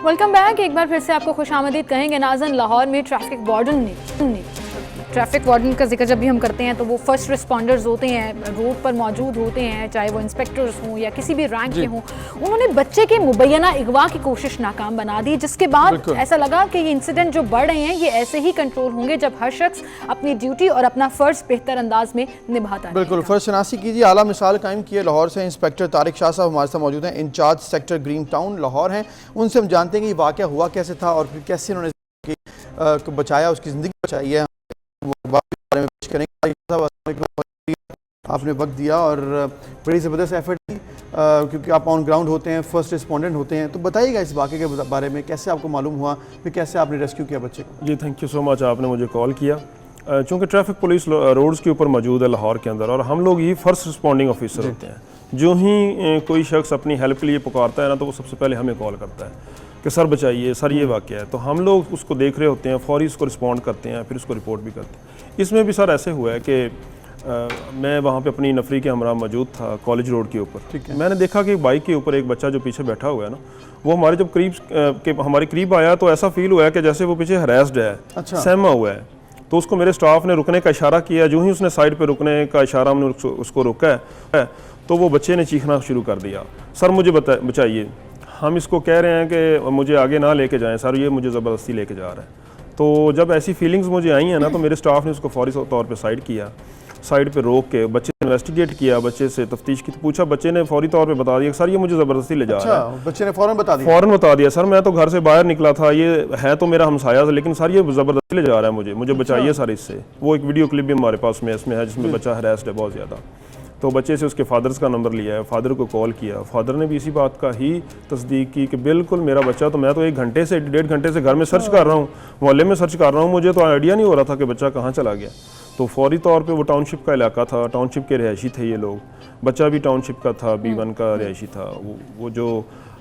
A: Welcome back. एक बार फिर से आपको खुशामदीद कहेंगे नाज़न। लाहौर में ट्रैफिक वार्डन ने ट्रैफिक वार्डन का जिक्र जब भी हम करते हैं तो वो फर्स्ट रिस्पॉन्डर्स होते हैं, रोड पर मौजूद होते हैं, चाहे वो इंस्पेक्टर्स हों या किसी भी रैंक के हों। उन्होंने बच्चे के मुबैना अगवा की कोशिश नाकाम बना दी, जिसके बाद ऐसा लगा कि ये इंसिडेंट जो बढ़ रहे हैं ये ऐसे ही कंट्रोल होंगे जब हर शख्स अपनी ड्यूटी और अपना फ़र्ज बेहतर अंदाज में निभाता है।
B: बिल्कुल, फर्ज शनासी कीजिए। आला मिसाल कायम की है लाहौर से इंस्पेक्टर तारिक शाह साहब हमारे साथ मौजूद हैं, in charge sector green town Lahore हैं। उनसे हम जानते हैं कि ये वाक़या हुआ कैसे था और फिर कैसे उन्होंने बचाया, उसकी ज़िंदगी बचाई है। बारे में पेश करेंगे। आपने वक्त दिया और बड़ी ज़बरदस्त एफर्ट दी, क्योंकि आप ऑन ग्राउंड होते हैं, फर्स्ट रिस्पोंडेंट होते हैं, तो बताइएगा इस वाक़े के बारे में, कैसे आपको मालूम हुआ, फिर कैसे आपने रेस्क्यू किया बच्चे को?
J: जी थैंक यू सो मच, आपने मुझे कॉल किया। चूँकि ट्रैफिक पुलिस रोड्स के ऊपर मौजूद है लाहौर के अंदर, और हम लोग ही फर्स्ट रिस्पॉन्डिंग ऑफिसर होते हैं। जो ही कोई शख्स अपनी हेल्प के लिए पुकारता है ना, तो वो सबसे पहले हमें कॉल करता है कि सर बचाइए, सर ये वाक़या है। तो हम लोग उसको देख रहे होते हैं, फौरी उसको रिस्पॉन्ड करते हैं, फिर उसको रिपोर्ट भी करते हैं। इसमें भी सर ऐसे हुआ है कि मैं वहाँ पे अपनी नफरी के हमरा मौजूद था कॉलेज रोड के ऊपर। मैंने देखा कि बाइक के ऊपर एक बच्चा जो पीछे बैठा हुआ है ना, वो हमारे जब हमारे करीब आया तो ऐसा फील हुआ है कि जैसे वो पीछे हरास्ड है, सहमा हुआ है। तो उसको मेरे स्टाफ ने रुकने का इशारा किया। जो ही उसने साइड पे रुकने का इशारा, हमने उसको रोका है तो वो बच्चे ने चीखना शुरू कर दिया, सर मुझे बचाइए। हम इसको कह रहे हैं कि मुझे आगे ना लेके जाएं सर, ये मुझे ज़बरदस्ती लेके जा रहा है। तो जब ऐसी फीलिंग्स मुझे आई हैं ना, तो मेरे स्टाफ ने उसको फौरी तौर पे साइड किया। साइड पे रोक के बच्चे ने इन्वेस्टिगेट किया, बच्चे से तफ्तीश की, पूछा, बच्चे ने फौरी तौर पे बता दिया सर ये मुझे ज़बरदस्ती ले जा रहा है।
B: बच्चे ने फ़ौरन बता दिया?
J: फ़ौरन बता दिया, सर मैं तो घर से बाहर निकला था, ये है तो मेरा हमसाया था, लेकिन सर ये ज़बरदस्ती ले जा रहा है मुझे बचाइए सर इससे। वो एक वीडियो क्लिप भी हमारे पास में इसमें है जिसमें बच्चा हरास्ड है बहुत ज़्यादा। तो बच्चे से उसके फादर्स का नंबर लिया है, फादर को कॉल किया, फादर ने भी इसी बात का ही तस्दीक की कि बिल्कुल मेरा बच्चा, तो मैं तो 1 घंटे से 1.5 घंटे से घर में सर्च कर रहा हूँ, मोहल्ले में सर्च कर रहा हूँ, मुझे तो आइडिया नहीं हो रहा था कि बच्चा कहाँ चला गया। तो फौरी तौर पे वो टाउनशिप का इलाका था, टाउनशिप के रिहायशी थे ये लोग, बच्चा भी टाउनशिप का था, B1 का रिहायशी था। वो जो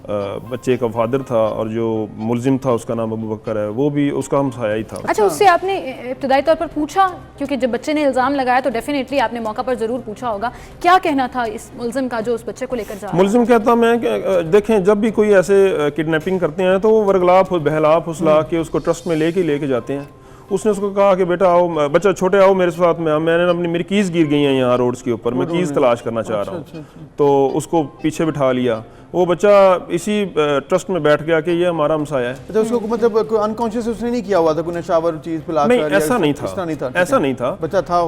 J: बच्चे का फादर था और जो मुलजिम था उसका नाम अबू बकर है, वो भी उसका हमसाया ही था।
A: अच्छा, उससे आपने इब्तदाई तौर पर पूछा, क्योंकि जब बच्चे ने इल्ज़ाम लगाया तो डेफिनेटली आपने मौका पर ज़रूर पूछा होगा, क्या कहना था इस मुलजिम का जो उस बच्चे को लेकर जा रहा है?
J: मुलजिम कहता मैं देखें जब भी कोई ऐसे किडनैपिंग करते हैं तो वो वर्गला बहला फुसला के उसको ट्रस्ट में लेके जाते हैं। उसने उसको कहा कि बेटा आओ, बच्चा छोटे आओ मेरे साथ में, मैंने मेरी कीज़ गिर गई हैं यहाँ रोड्स के ऊपर, मैं कीज़ तलाश करना चाह रहा हूँ। तो उसको पीछे बिठा लिया, वो बच्चा इसी ट्रस्ट में बैठ गया कि ये हमारा हमसाया है।
B: अच्छा, उसको मतलब कोई अनकॉन्शियस उसने नहीं किया हुआ था, कोई नशावर चीज पिला कर?
J: नहीं, ऐसा नहीं था, ऐसा नहीं था।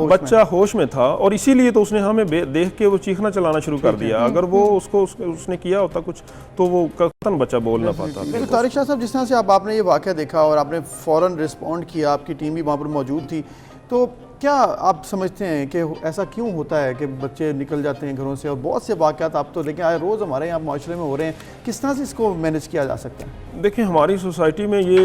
J: बच्चा होश में था और इसीलिए तो उसने हमें देख के वो चीखना चलाना शुरू कर दिया। अगर वो उसने किया होता कुछ तो वो कतन बच्चा बोल ना पाता।
B: तो तारिक शाह साहब, जिस तरह से आपने ये वाक़या देखा और आपने फ़ौरन रिस्पॉन्ड किया, आपकी टीम भी वहाँ पर मौजूद थी, तो क्या आप समझते हैं कि ऐसा क्यों होता है कि बच्चे निकल जाते हैं घरों से? और बहुत से वाक़यात आप तो लेकिन आए रोज़ हमारे यहाँ माशरे में हो रहे हैं, किस तरह से इसको मैनेज किया जा सकता है?
J: देखिए, हमारी सोसाइटी में ये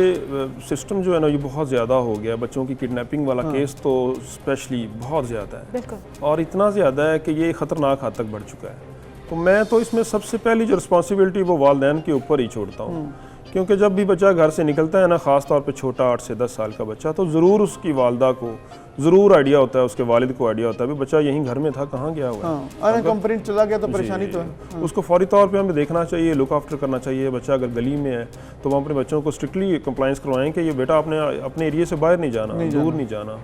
J: सिस्टम जो है ना, ये बहुत ज़्यादा हो गया। बच्चों की किडनैपिंग वाला केस तो स्पेशली बहुत ज़्यादा है, और इतना ज़्यादा है कि ये ख़तरनाक हद तक बढ़ चुका है। तो मैं तो इसमें सबसे पहली जो रिस्पॉन्सिबिलिटी वो वालिदैन के ऊपर ही छोड़ता हूँ, क्योंकि जब भी बच्चा घर से निकलता है ना, ख़ास तौर पे छोटा 8 से 10 साल का बच्चा, तो ज़रूर उसकी वालदा को ज़रूर आइडिया होता है, उसके वालिद को आइडिया होता है भी बच्चा यहीं घर में था, कहाँ गया हुआ है।
B: अगर कंप्लेंट चला गया तो परेशानी तो है।
J: उसको फौरी तौर पे हमें देखना चाहिए, लुक आफ्टर करना चाहिए। बच्चा अगर गली में है तो हम अपने बच्चों को स्ट्रिक्टली कंप्लाइंस करवाएं कि ये बेटा आपने अपने एरिया से बाहर नहीं जाना, दूर नहीं जाना।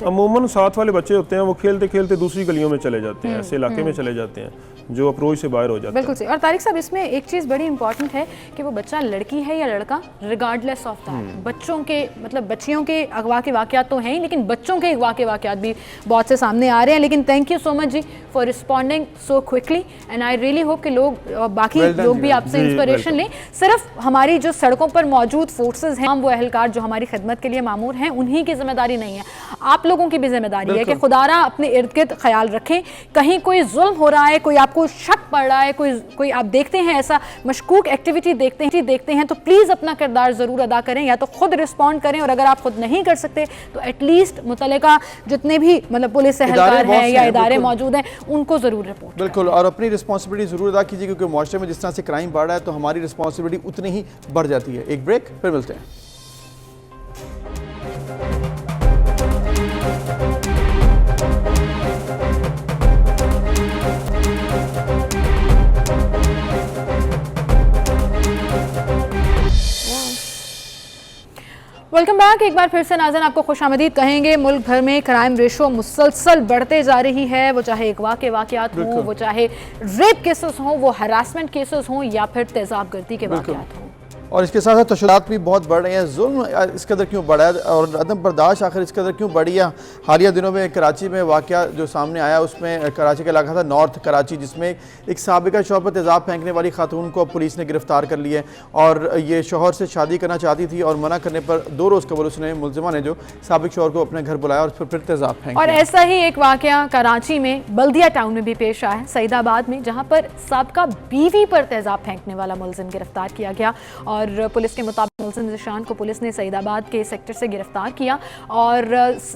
J: अमूमन साथ वाले बच्चे होते हैं वो खेलते खेलते दूसरी गलियों में चले जाते हैं, ऐसे इलाके में चले जाते हैं जो अप्रोच से बाहर हो जाते हैं।
A: बिल्कुल सही। और तारिक साहब, इसमें एक चीज़ बड़ी इंपॉर्टेंट है कि वो बच्चा लड़की है या लड़का, रिगार्डलेस ऑफ दैट, बच्चों के मतलब बच्चियों के अगवा के वाक़यात तो हैं ही, लेकिन बच्चों के अगवा के वाक़यात भी बहुत से सामने आ रहे हैं। लेकिन थैंक यू सो मच जी for responding so quickly, and I really hope कि लोग बाकी लोग भी आपसे इंस्पिरेशन लें। सिर्फ हमारी जो सड़कों पर मौजूद फोर्सेज हैं, वो अहलकार जो हमारी खिदमत के लिए मामूर हैं, उन्हीं की जिम्मेदारी नहीं है, आप लोगों की भी जिम्मेदारी है कि खुदारा अपने इर्द गिर्द ख्याल रखें। कहीं कोई जुल्म हो रहा है, कोई आपको शक पड़ रहा है, कोई आप देखते हैं ऐसा मशकूक एक्टिविटी देखते हैं, तो प्लीज़ अपना किरदार ज़रूर अदा करें, या तो खुद रिस्पॉन्ड करें, और अगर आप खुद नहीं कर सकते तो एटलीस्ट मुतल्लिका जितने भी मतलब पुलिस एहलकार हैं या इदारे मौजूद हैं उनको ज़रूर रिपोर्ट।
B: बिल्कुल, और अपनी रिस्पॉन्सिबिलिटी ज़रूर अदा कीजिए, क्योंकि मुआशरे में जिस तरह से क्राइम बढ़ रहा है तो हमारी रिस्पॉन्सिबिलिटी उतनी ही बढ़ जाती है। एक ब्रेक, फिर मिलते हैं।
A: Welcome back. एक बार फिर से नाज़रीन आपको खुशामदीद कहेंगे। मुल्क भर में क्राइम रेशो मुसलसल बढ़ते जा रही है, वो चाहे अगवा के वाक़यात हों, वो चाहे रेप केसेस हों, वो हरासमेंट केसेस हों, या फिर तेज़ाब गर्दी के वाक़यात हों।
B: और इसके साथ साथ तशद्दुद भी बहुत बढ़ रहे हैं। जुल्म इस कदर क्यों बढ़ा है और अदम बर्दाश्त आखिर इस कदर क्यों बढ़ी है? हालिया दिनों में कराची में वाक़या जो सामने आया, उसमें कराची का इलाका था नॉर्थ कराची, जिसमें एक साबिका शौहर पर तेज़ाब फेंकने वाली खातून को पुलिस ने गिरफ्तार कर लिया, और ये शौहर से शादी करना चाहती थी और मना करने पर 2 रोज़ कबल उसने मुलजिमा ने जो साबिक शौहर को अपने घर बुलाया और फिर तेज़ाब फेंका।
A: और ऐसा ही एक वाक़या कराची में बल्दिया टाउन में भी पेश आया, सईदाबाद में, जहाँ पर साबिका बीवी पर तेज़ाब फेंकने वाला मुलजिम गिरफ्तार किया गया। और पुलिस के मुताबिक मुलजिम ज़िशान को पुलिस ने सईदाबाद के सेक्टर से गिरफ्तार किया, और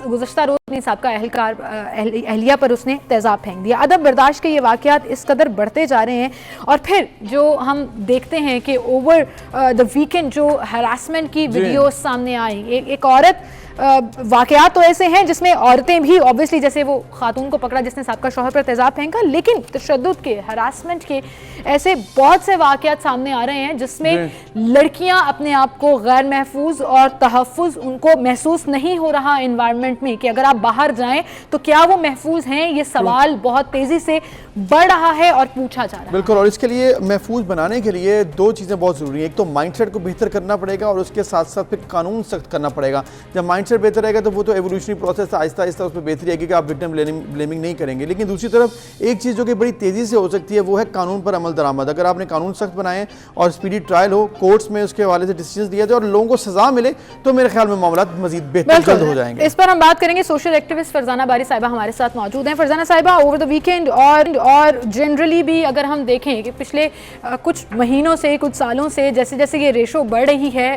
A: गुज़श्ता रोज़ अपनी साबिका एहलकार एहलिया पर उसने तेज़ाब फेंक दिया। अदब बर्दाश्त के ये वाक़यात इस कदर बढ़ते जा रहे हैं, और फिर जो हम देखते हैं कि ओवर द वीकेंड जो हरासमेंट की वीडियो सामने आई, एक औरत वाक़यात तो ऐसे हैं जिसमें औरतें भी ऑब्वियसली, जैसे वो खातून को पकड़ा जिसने साबिका शौहर पर तेज़ाब फेंका, लेकिन तशद्दुद के, हरासमेंट के ऐसे बहुत से वाक़यात सामने आ रहे हैं जिसमें लड़कियां अपने आप को गैर महफूज और तहफ़्फ़ुज़ उनको महसूस नहीं हो रहा इन्वायरमेंट में कि अगर आप बाहर जाएं तो क्या वो महफूज हैं। ये सवाल बहुत तेज़ी से बढ़ रहा है और पूछा जा रहा है।
B: बिल्कुल, और इसके लिए महफूज बनाने के लिए 2 चीज़ें बहुत ज़रूरी हैं। एक तो माइंड सेट को बेहतर करना पड़ेगा, और उसके साथ साथ फिर कानून सख्त करना पड़ेगा। जब माइंड माइंडसेट बेहतर रहेगा तो वो तो एवोल्यूशनरी प्रोसेस आहिस्ता आहिस्ता उसमें बेहतरी आएगी कि आप विक्टिम ब्लेमिंग नहीं करेंगे। लेकिन दूसरी तरफ एक चीज़ जो कि बड़ी तेज़ी से हो सकती है वो है कानून पर अमल दरामद। अगर आपने कानून सख्त बनाए और स्पीडी ट्रायल हो, कोर्ट्स में उसके हवाले से डिसीजन दिया जाए और लोगों को सजा मिले तो मेरे ख्याल में मामला मजीद बेहतर जल्द हो जाएंगे।
A: इस पर हम बात करेंगे। सोशल एक्टिविस्ट फरजाना बारी साहिबा हमारे साथ मौजूद हैं। फरजाना साहिबा, ओवर द वीकेंड और जनरली भी अगर हम देखें कि पिछले कुछ महीनों से, कुछ सालों से जैसे जैसे ये रेशो बढ़ रही है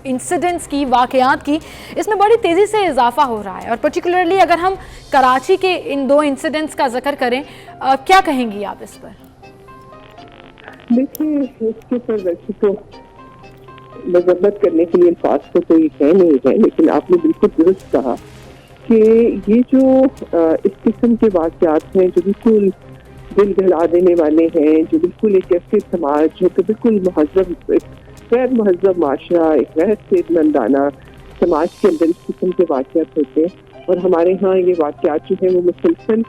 A: इंसिडेंट्स की, वाकयात की, इसमें बड़ी तेज़ी से इजाफा हो रहा है। और पर्टिकुलरली अगर हम कराची के इन 2 इंसिडेंट्स का जिक्र करें, क्या कहेंगी आप इस पर?
K: देखिए, इसके ऊपर वैसे तो मजम्मत करने के लिए अल्फाज तो कोई है नहीं है, लेकिन आपने बिल्कुल दुरुस्त कहा कि ये जो इस किस्म के वाक़यात हैं जो बिल्कुल दिल दहला देने वाले हैं, जो बिल्कुल एक ऐसे समाज जो कि बिल्कुल महज़ब, गैर महज़ब माशरा, एक गैर सेहतमंदाना समाज के अंदर इस किस्म के वाक़यात होते हैं। और हमारे यहाँ ये वाक़यात जो है वो मुसलसल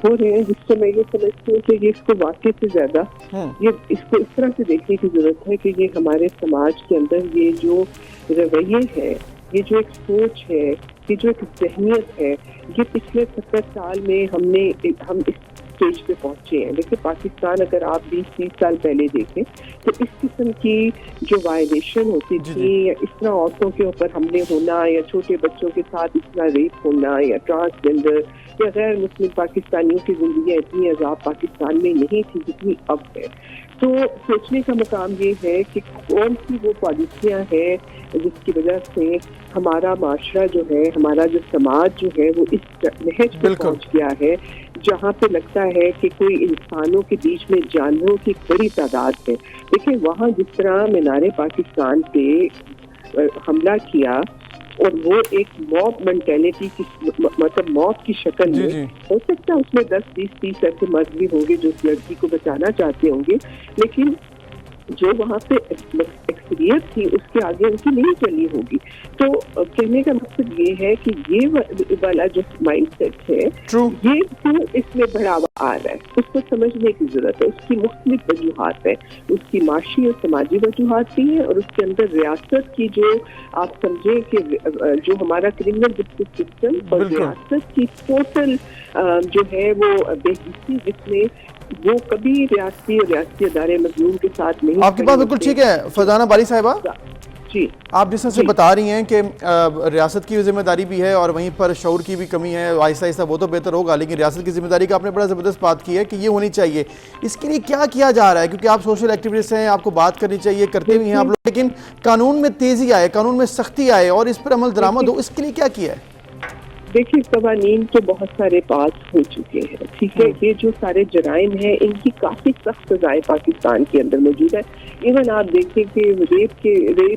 K: हो रहे हैं, जिससे मैं ये समझती हूँ कि ये इसको वाक़े से ज़्यादा ये इसको इस तरह से देखने की ज़रूरत है कि ये हमारे समाज के अंदर ये जो रवैये हैं, ये जो एक सोच है, ये जो एक ज़हनियत है, ये पिछले 70 साल में हम इस स्टेज पे पहुंचे हैं। देखिए, पाकिस्तान अगर आप 20-30 साल पहले देखें तो इस किस्म की जो वायलेशन होती थी, या इस तरह औरतों के ऊपर हमले होना, या छोटे बच्चों के साथ इस तरह रेप होना, या ट्रांसजेंडर या गैर मुस्लिम पाकिस्तानियों की जिंदगी इतनी अजाब पाकिस्तान में नहीं थी जितनी अब है। तो सोचने का मुकाम ये है कि कौन सी वो पॉलिसियाँ हैं जिसकी वजह से हमारा माशरा जो है, हमारा जो समाज जो है वो इस नहज पे पहुँच गया है जहाँ पे लगता है कि कोई इंसानों के बीच में जानवरों की बड़ी तादाद है। देखिए, वहाँ जिस तरह मीनारे पाकिस्तान पे हमला किया और वो एक मॉब मेंटेलिटी की, मतलब मॉब की शक्ल में, हो सकता है उसमें 10-20-30 ऐसे मर्द भी होंगे जो उस लड़की को बचाना चाहते होंगे, लेकिन जो वहाँ पे एक्सपीरियंस थी उसके आगे उनकी नहीं चली होगी। तो कहने का मकसद ये है कि ये वाला जो माइंडसेट है ये तो इसमें बढ़ावा आ रहा है, उसको समझने की जरूरत है। उसकी मुख्तलिफ वजूहात है, उसकी माशी और समाजी वजूहात भी है, और उसके अंदर रियासत की जो आप समझे कि जो हमारा क्रिमिनल जस्टिस सिस्टम और रियासत की टोटल जो है वो बेहिस्सी, जिसमें वो कभी रियासती और रियासती अदारे मजलूम के साथ नहीं।
B: आपकी बात बिल्कुल ठीक है फरजाना बारी साहिबा
K: जी।
B: आप जिस तरह से बता रही हैं कि रियासत की जिम्मेदारी भी है और वहीं पर शऊर की भी कमी है, आहिस्ता आहिस्ता वो तो बेहतर होगा, लेकिन रियासत की जिम्मेदारी का आपने बड़ा ज़बरदस्त बात की है कि ये होनी चाहिए। इसके लिए क्या किया जा रहा है? क्योंकि आप सोशल एक्टिविस्ट हैं, आपको बात करनी चाहिए, करते भी हैं आप लोग, लेकिन कानून में तेज़ी आए, कानून में सख्ती आए और इस पर अमल दरामद हो, इसके लिए क्या किया है?
K: देखिए, कवानीन तो बहुत सारे पास हो चुके हैं, ठीक है। ये जो सारे जराइम हैं इनकी काफ़ी सख्त सजाएं पाकिस्तान के अंदर मौजूद है। इवन आप देखें कि रेप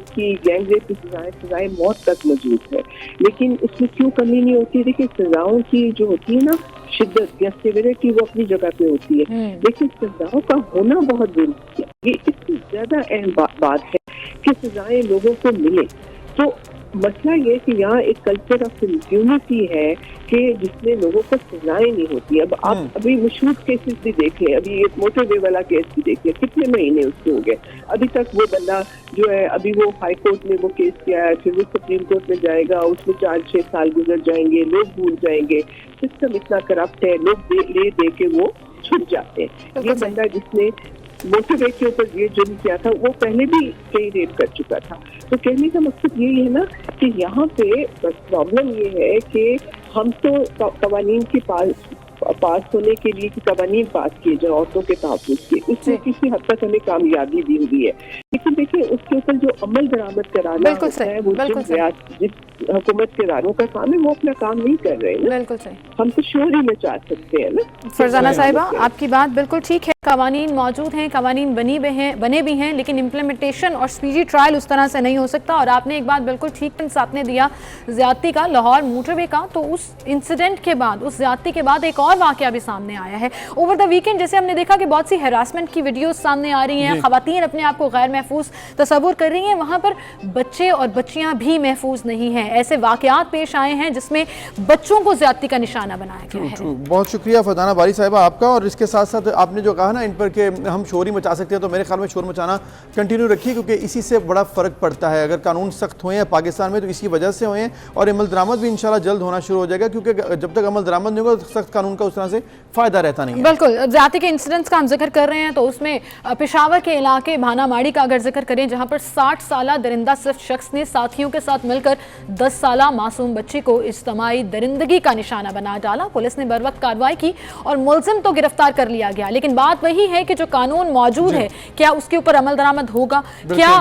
K: की गैंग रेप की सजाएं मौत तक मौजूद है, लेकिन उसमें क्यों कमी नहीं होती? देखिए, सजाओं की जो होती है ना शिद्दत या सिविरिटी, वो अपनी जगह पे होती है, लेकिन सजाओं का होना बहुत जरूरी है। ये इससे ज़्यादा अहम बात है कि सजाएं लोगों को मिले। तो मसला ये कि यहाँ एक कल्चर ऑफ इम्प्यूनिटी है कि जिसमें लोगों को सजाएं नहीं होती। अब आप अभी मशहूर केसेस भी देख लें, अभी एक मोटरवे वाला केस भी देख लें, कितने महीने उसके हो गए, अभी तक वो बंदा जो है, अभी वो हाई कोर्ट में वो केस किया है, फिर वो सुप्रीम कोर्ट में जाएगा, उसमें 4-6 साल गुजर जाएंगे, लोग भूल जाएंगे, सिस्टम इतना करप्ट है, लोग दे के वो छुट जाते हैं। ये बंदा जिसने मोटरवे के ऊपर ये जुर्म किया था वो पहले भी कई रेप कर चुका था। तो कहने का मकसद ये है ना कि यहाँ पे प्रॉब्लम ये है कि हम तो कवानीन के पास होने के लिए कि कवानीन पास किए जाए औरतों के तहफ़्फ़ुज़ के, उसमें किसी हद तक हमें कामयाबी दी हुई है, लेकिन देखिए उसके ऊपर जो अमल दरामद कराना होता है वो जिस हुकूमत के इदारों का काम है वो अपना काम नहीं कर रहे हैं।
A: बिल्कुल सही, हम
K: तो शोर ही मचा सकते हैं ना।
A: फरजाना साहिबा, आपकी बात बिल्कुल ठीक है। कवानीन मौजूद हैं, कवानीन बने भी हैं, लेकिन इम्प्लीमेंटेशन और स्पीडी ट्रायल उस तरह से नहीं हो सकता। और आपने एक बात बिल्कुल ठीक आपने दिया ज्यादती का, लाहौर मोटरवे का, तो उस इंसिडेंट के बाद, उस ज्यादती के बाद एक और वाकया भी सामने आया है ओवर द वीकेंड। जैसे हमने देखा कि बहुत सी हरासमेंट की वीडियोस सामने आ रही हैं, खवातीन अपने आप को गैर महफूज तस्वुर कर रही हैं, वहाँ पर बच्चे और बच्चियाँ भी महफूज नहीं हैं। ऐसे वाक़यात पेश आए हैं जिसमें बच्चों को ज़्यादती का निशाना बनाया गया है।
B: बहुत शुक्रिया फरजाना बारी साहिबा आपका। और इसके साथ साथ आपने जो कहा ना इन पर के हम शोर ही मचा सकते हैं, तो मेरे ख्याल में शोर मचाना कंटिन्यू रखिए, क्योंकि इसी से बड़ा फ़र्क पड़ता है। अगर कानून सख्त हुए हैं पाकिस्तान में तो इसी वजह से हुए हैं, और अमल दरामद भी इंशाल्लाह जल्द होना शुरू हो जाएगा, क्योंकि जब तक अमल दरामद नहीं होगा सख्त कानून का उस तरह से फ़ायदा रहता नहीं है।
A: बिल्कुल, ज़्यादती के इंसिडेंट्स का हम जिक्र कर रहे हैं तो उसमें पेशावर के इलाके भानामाड़ी का अगर जिक्र करें, जहाँ पर 60 साला दरिंदा सिर्फ शख्स ने साथियों के साथ मिलकर 10 साला मासूम बच्ची को इज्तिमाई दरिंदगी का निशाना बना डाला। पुलिस ने बर वक्त कार्रवाई की और मुलजिम तो गिरफ्तार कर लिया गया, लेकिन बात वही है कि जो कानून मौजूद है क्या उसके ऊपर अमल दरामद होगा, क्या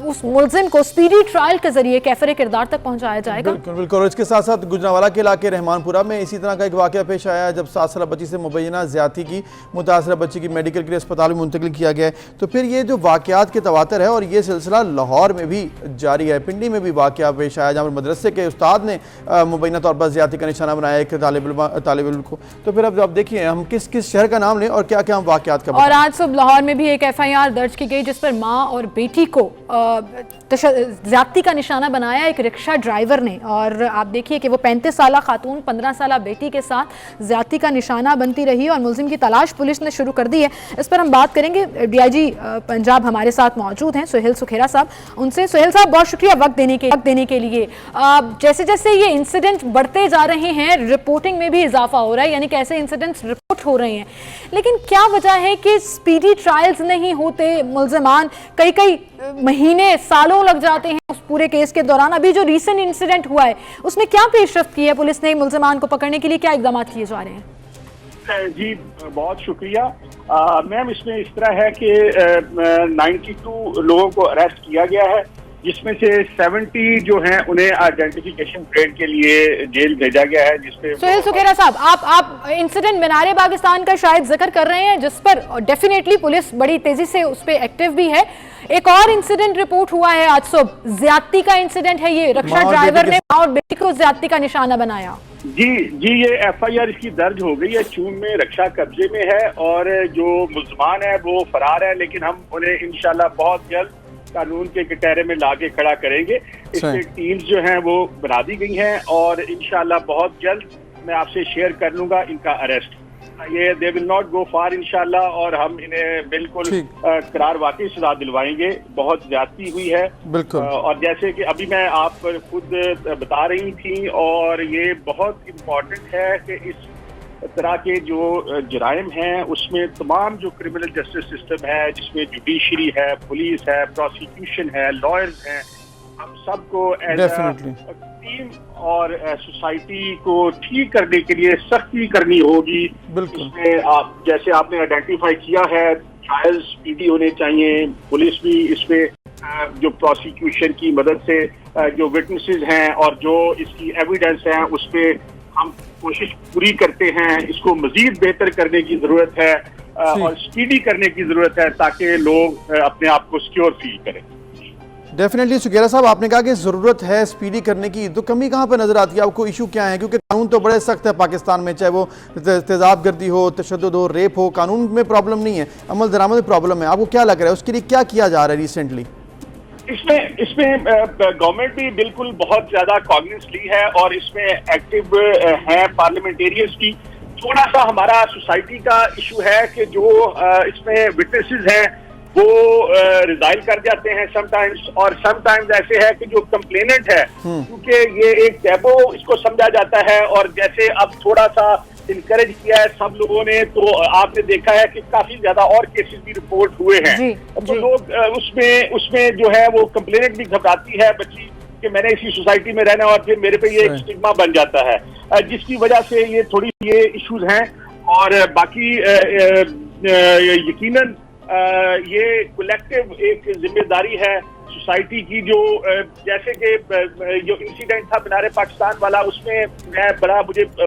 A: उस मुलजिम को स्पीडी ट्रायल के जरिए कैफरे किरदार तक पहुंचाया जाएगा।
B: बिल्कुल बिल्कुल। और इसके साथ साथ गुजरांवाला के इलाके रहमानपुरा में इसी तरह का एक वाकया पेश आया, जब 7 साल बच्ची से मुबैना ज्यादती की, मुतासरा बच्ची की मेडिकल के लिए अस्पताल में मुंतकिल किया गया है। तो फिर ये जो वाकयात के तवातर है, और ये सिलसिला लाहौर में भी जारी है। पिंडी में भी वाकया पेश आया जहाँ पर मदरसे के उस्ताद ने मुबैना तौर पर ज्यादती का निशाना बनाया एक तालिब इल्म को। तो फिर अब देखिए हम किस किस शहर का नाम लें और क्या क्या हम वाकयात का।
A: और आज सुबह लाहौर में भी एक FIR दर्ज की गई जिस पर माँ और बेटी को ज्यादती का निशाना बनाया एक रिक्शा ड्राइवर ने। और आप देखिए कि वो 35 साला खातून 15 साला बेटी के साथ ज्यादती का निशाना बनती रही और मुलजिम की तलाश पुलिस ने शुरू कर दी है। इस पर हम बात करेंगे, DIG पंजाब हमारे साथ मौजूद हैं सुहेल सुखेरा साहब। उनसे सुहेल साहब बहुत शुक्रिया वक्त देने के लिए। जैसे जैसे ये इंसिडेंट बढ़ते जा रहे हैं, रिपोर्टिंग में भी इजाफा हो रहा है, यानी कि ऐसे इंसिडेंट्स रिपोर्ट हो रहे हैं, लेकिन क्या वजह है कि स्पीडी ट्रायल्स नहीं होते, मुलजमान कई महीने सालों लग जाते हैं उस पूरे केस के दौरान। अभी जो रीसेंट इंसिडेंट हुआ है उसमें क्या पेशरफ्त की है पुलिस ने, मुलजमान को पकड़ने के लिए क्या इकदाम किए जा रहे हैं?
L: जी बहुत शुक्रिया मैम। इसमें इस तरह है कि 92 लोगों को अरेस्ट किया गया है, जिसमें से 70 जो हैं उन्हें आइडेंटिफिकेशन ट्रेड के लिए जेल भेजा गया है। जिसपे
A: सुहेल सुखेरा साहब आप इंसिडेंट मीनार पाकिस्तान का शायद जिक्र कर रहे हैं, जिस पर डेफिनेटली पुलिस बड़ी तेजी से उस पर एक्टिव भी है। एक और इंसिडेंट रिपोर्ट हुआ है आज सुबह, ज्यादती का इंसिडेंट है ये, रिक्शा ड्राइवर ने मां और बेटी को ज्यादती का निशाना बनाया।
L: जी ये FIR इसकी दर्ज हो गई है। चून में रक्षा कब्जे में है और जो मुलजमान है वो फरार है, लेकिन हम उन्हें इंशाल्लाह बहुत जल्द कानून के कटहरे में लाके खड़ा करेंगे। इसमें टीम्स जो हैं वो बना दी गई हैं और इंशाल्लाह बहुत जल्द मैं आपसे शेयर कर लूंगा इनका अरेस्ट। ये दे विल नॉट गो फार इंशाल्लाह, और हम इन्हें बिल्कुल करार वाकई सजा दिलवाएंगे। बहुत ज्यादती हुई है बिल्कुल। और जैसे कि अभी मैं आप खुद बता रही थी, और ये बहुत इम्पोर्टेंट है कि इस तरह के जो जराइम हैं उसमें तमाम जो क्रिमिनल जस्टिस सिस्टम है, जिसमें जुडिशरी है, पुलिस है, प्रोसिक्यूशन है, लॉयर्स हैं, हम सबको एज अ टीम और सोसाइटी को ठीक करने के लिए सख्ती करनी होगी। इसमें आप जैसे आपने आइडेंटिफाई किया है, ट्रायल्स स्पीडी होने चाहिए। पुलिस भी इसमें जो प्रोसिक्यूशन की मदद से जो विटनेसेस हैं और जो इसकी एविडेंस है उस पर हम कोशिश पूरी करते हैं। इसको मजीद बेहतर करने की जरूरत है और स्पीडी करने की जरूरत है, ताकि लोग अपने आप को सिक्योर फील करें।
B: डेफिनेटली सुखेरा साहब, आपने कहा कि ज़रूरत है स्पीडी करने की, तो कमी कहाँ पर नज़र आती है आपको? इशू क्या है? क्योंकि कानून तो बड़े सख्त है पाकिस्तान में, चाहे वो तेज़ाब गर्दी हो, तशद्दुद हो, रेप हो, कानून में प्रॉब्लम नहीं है, अमल दरामद में प्रॉब्लम है। आपको क्या लग रहा है उसके लिए क्या किया जा रहा है रिसेंटली?
L: इसमें गवर्नमेंट भी बिल्कुल बहुत ज्यादा कॉग्निजेंस ली है और इसमें एक्टिव है पार्लियामेंटेरियंस भी। थोड़ा सा हमारा सोसाइटी का इशू है कि जो इसमें विटनेसेस हैं वो रिजाइल कर जाते हैं समटाइम्स, और समटाइम्स ऐसे है कि जो कंप्लेनेंट है, क्योंकि ये एक टैबू इसको समझा जाता है, और जैसे अब थोड़ा सा इनकरेज किया है सब लोगों ने, तो आपने देखा है कि काफी ज्यादा और केसेस भी रिपोर्ट हुए हैं। तो लोग उसमें जो है वो कंप्लेनेंट भी घबराती है बच्ची कि मैंने इसी सोसाइटी में रहना, और फिर मेरे पे ये एक स्टिग्मा बन जाता है, जिसकी वजह से ये थोड़ी ये इश्यूज हैं। और बाकी यकीनन ये कलेक्टिव एक जिम्मेदारी है सोसाइटी की। जो जैसे कि जो इंसिडेंट था मीनार पाकिस्तान वाला, उसमें मुझे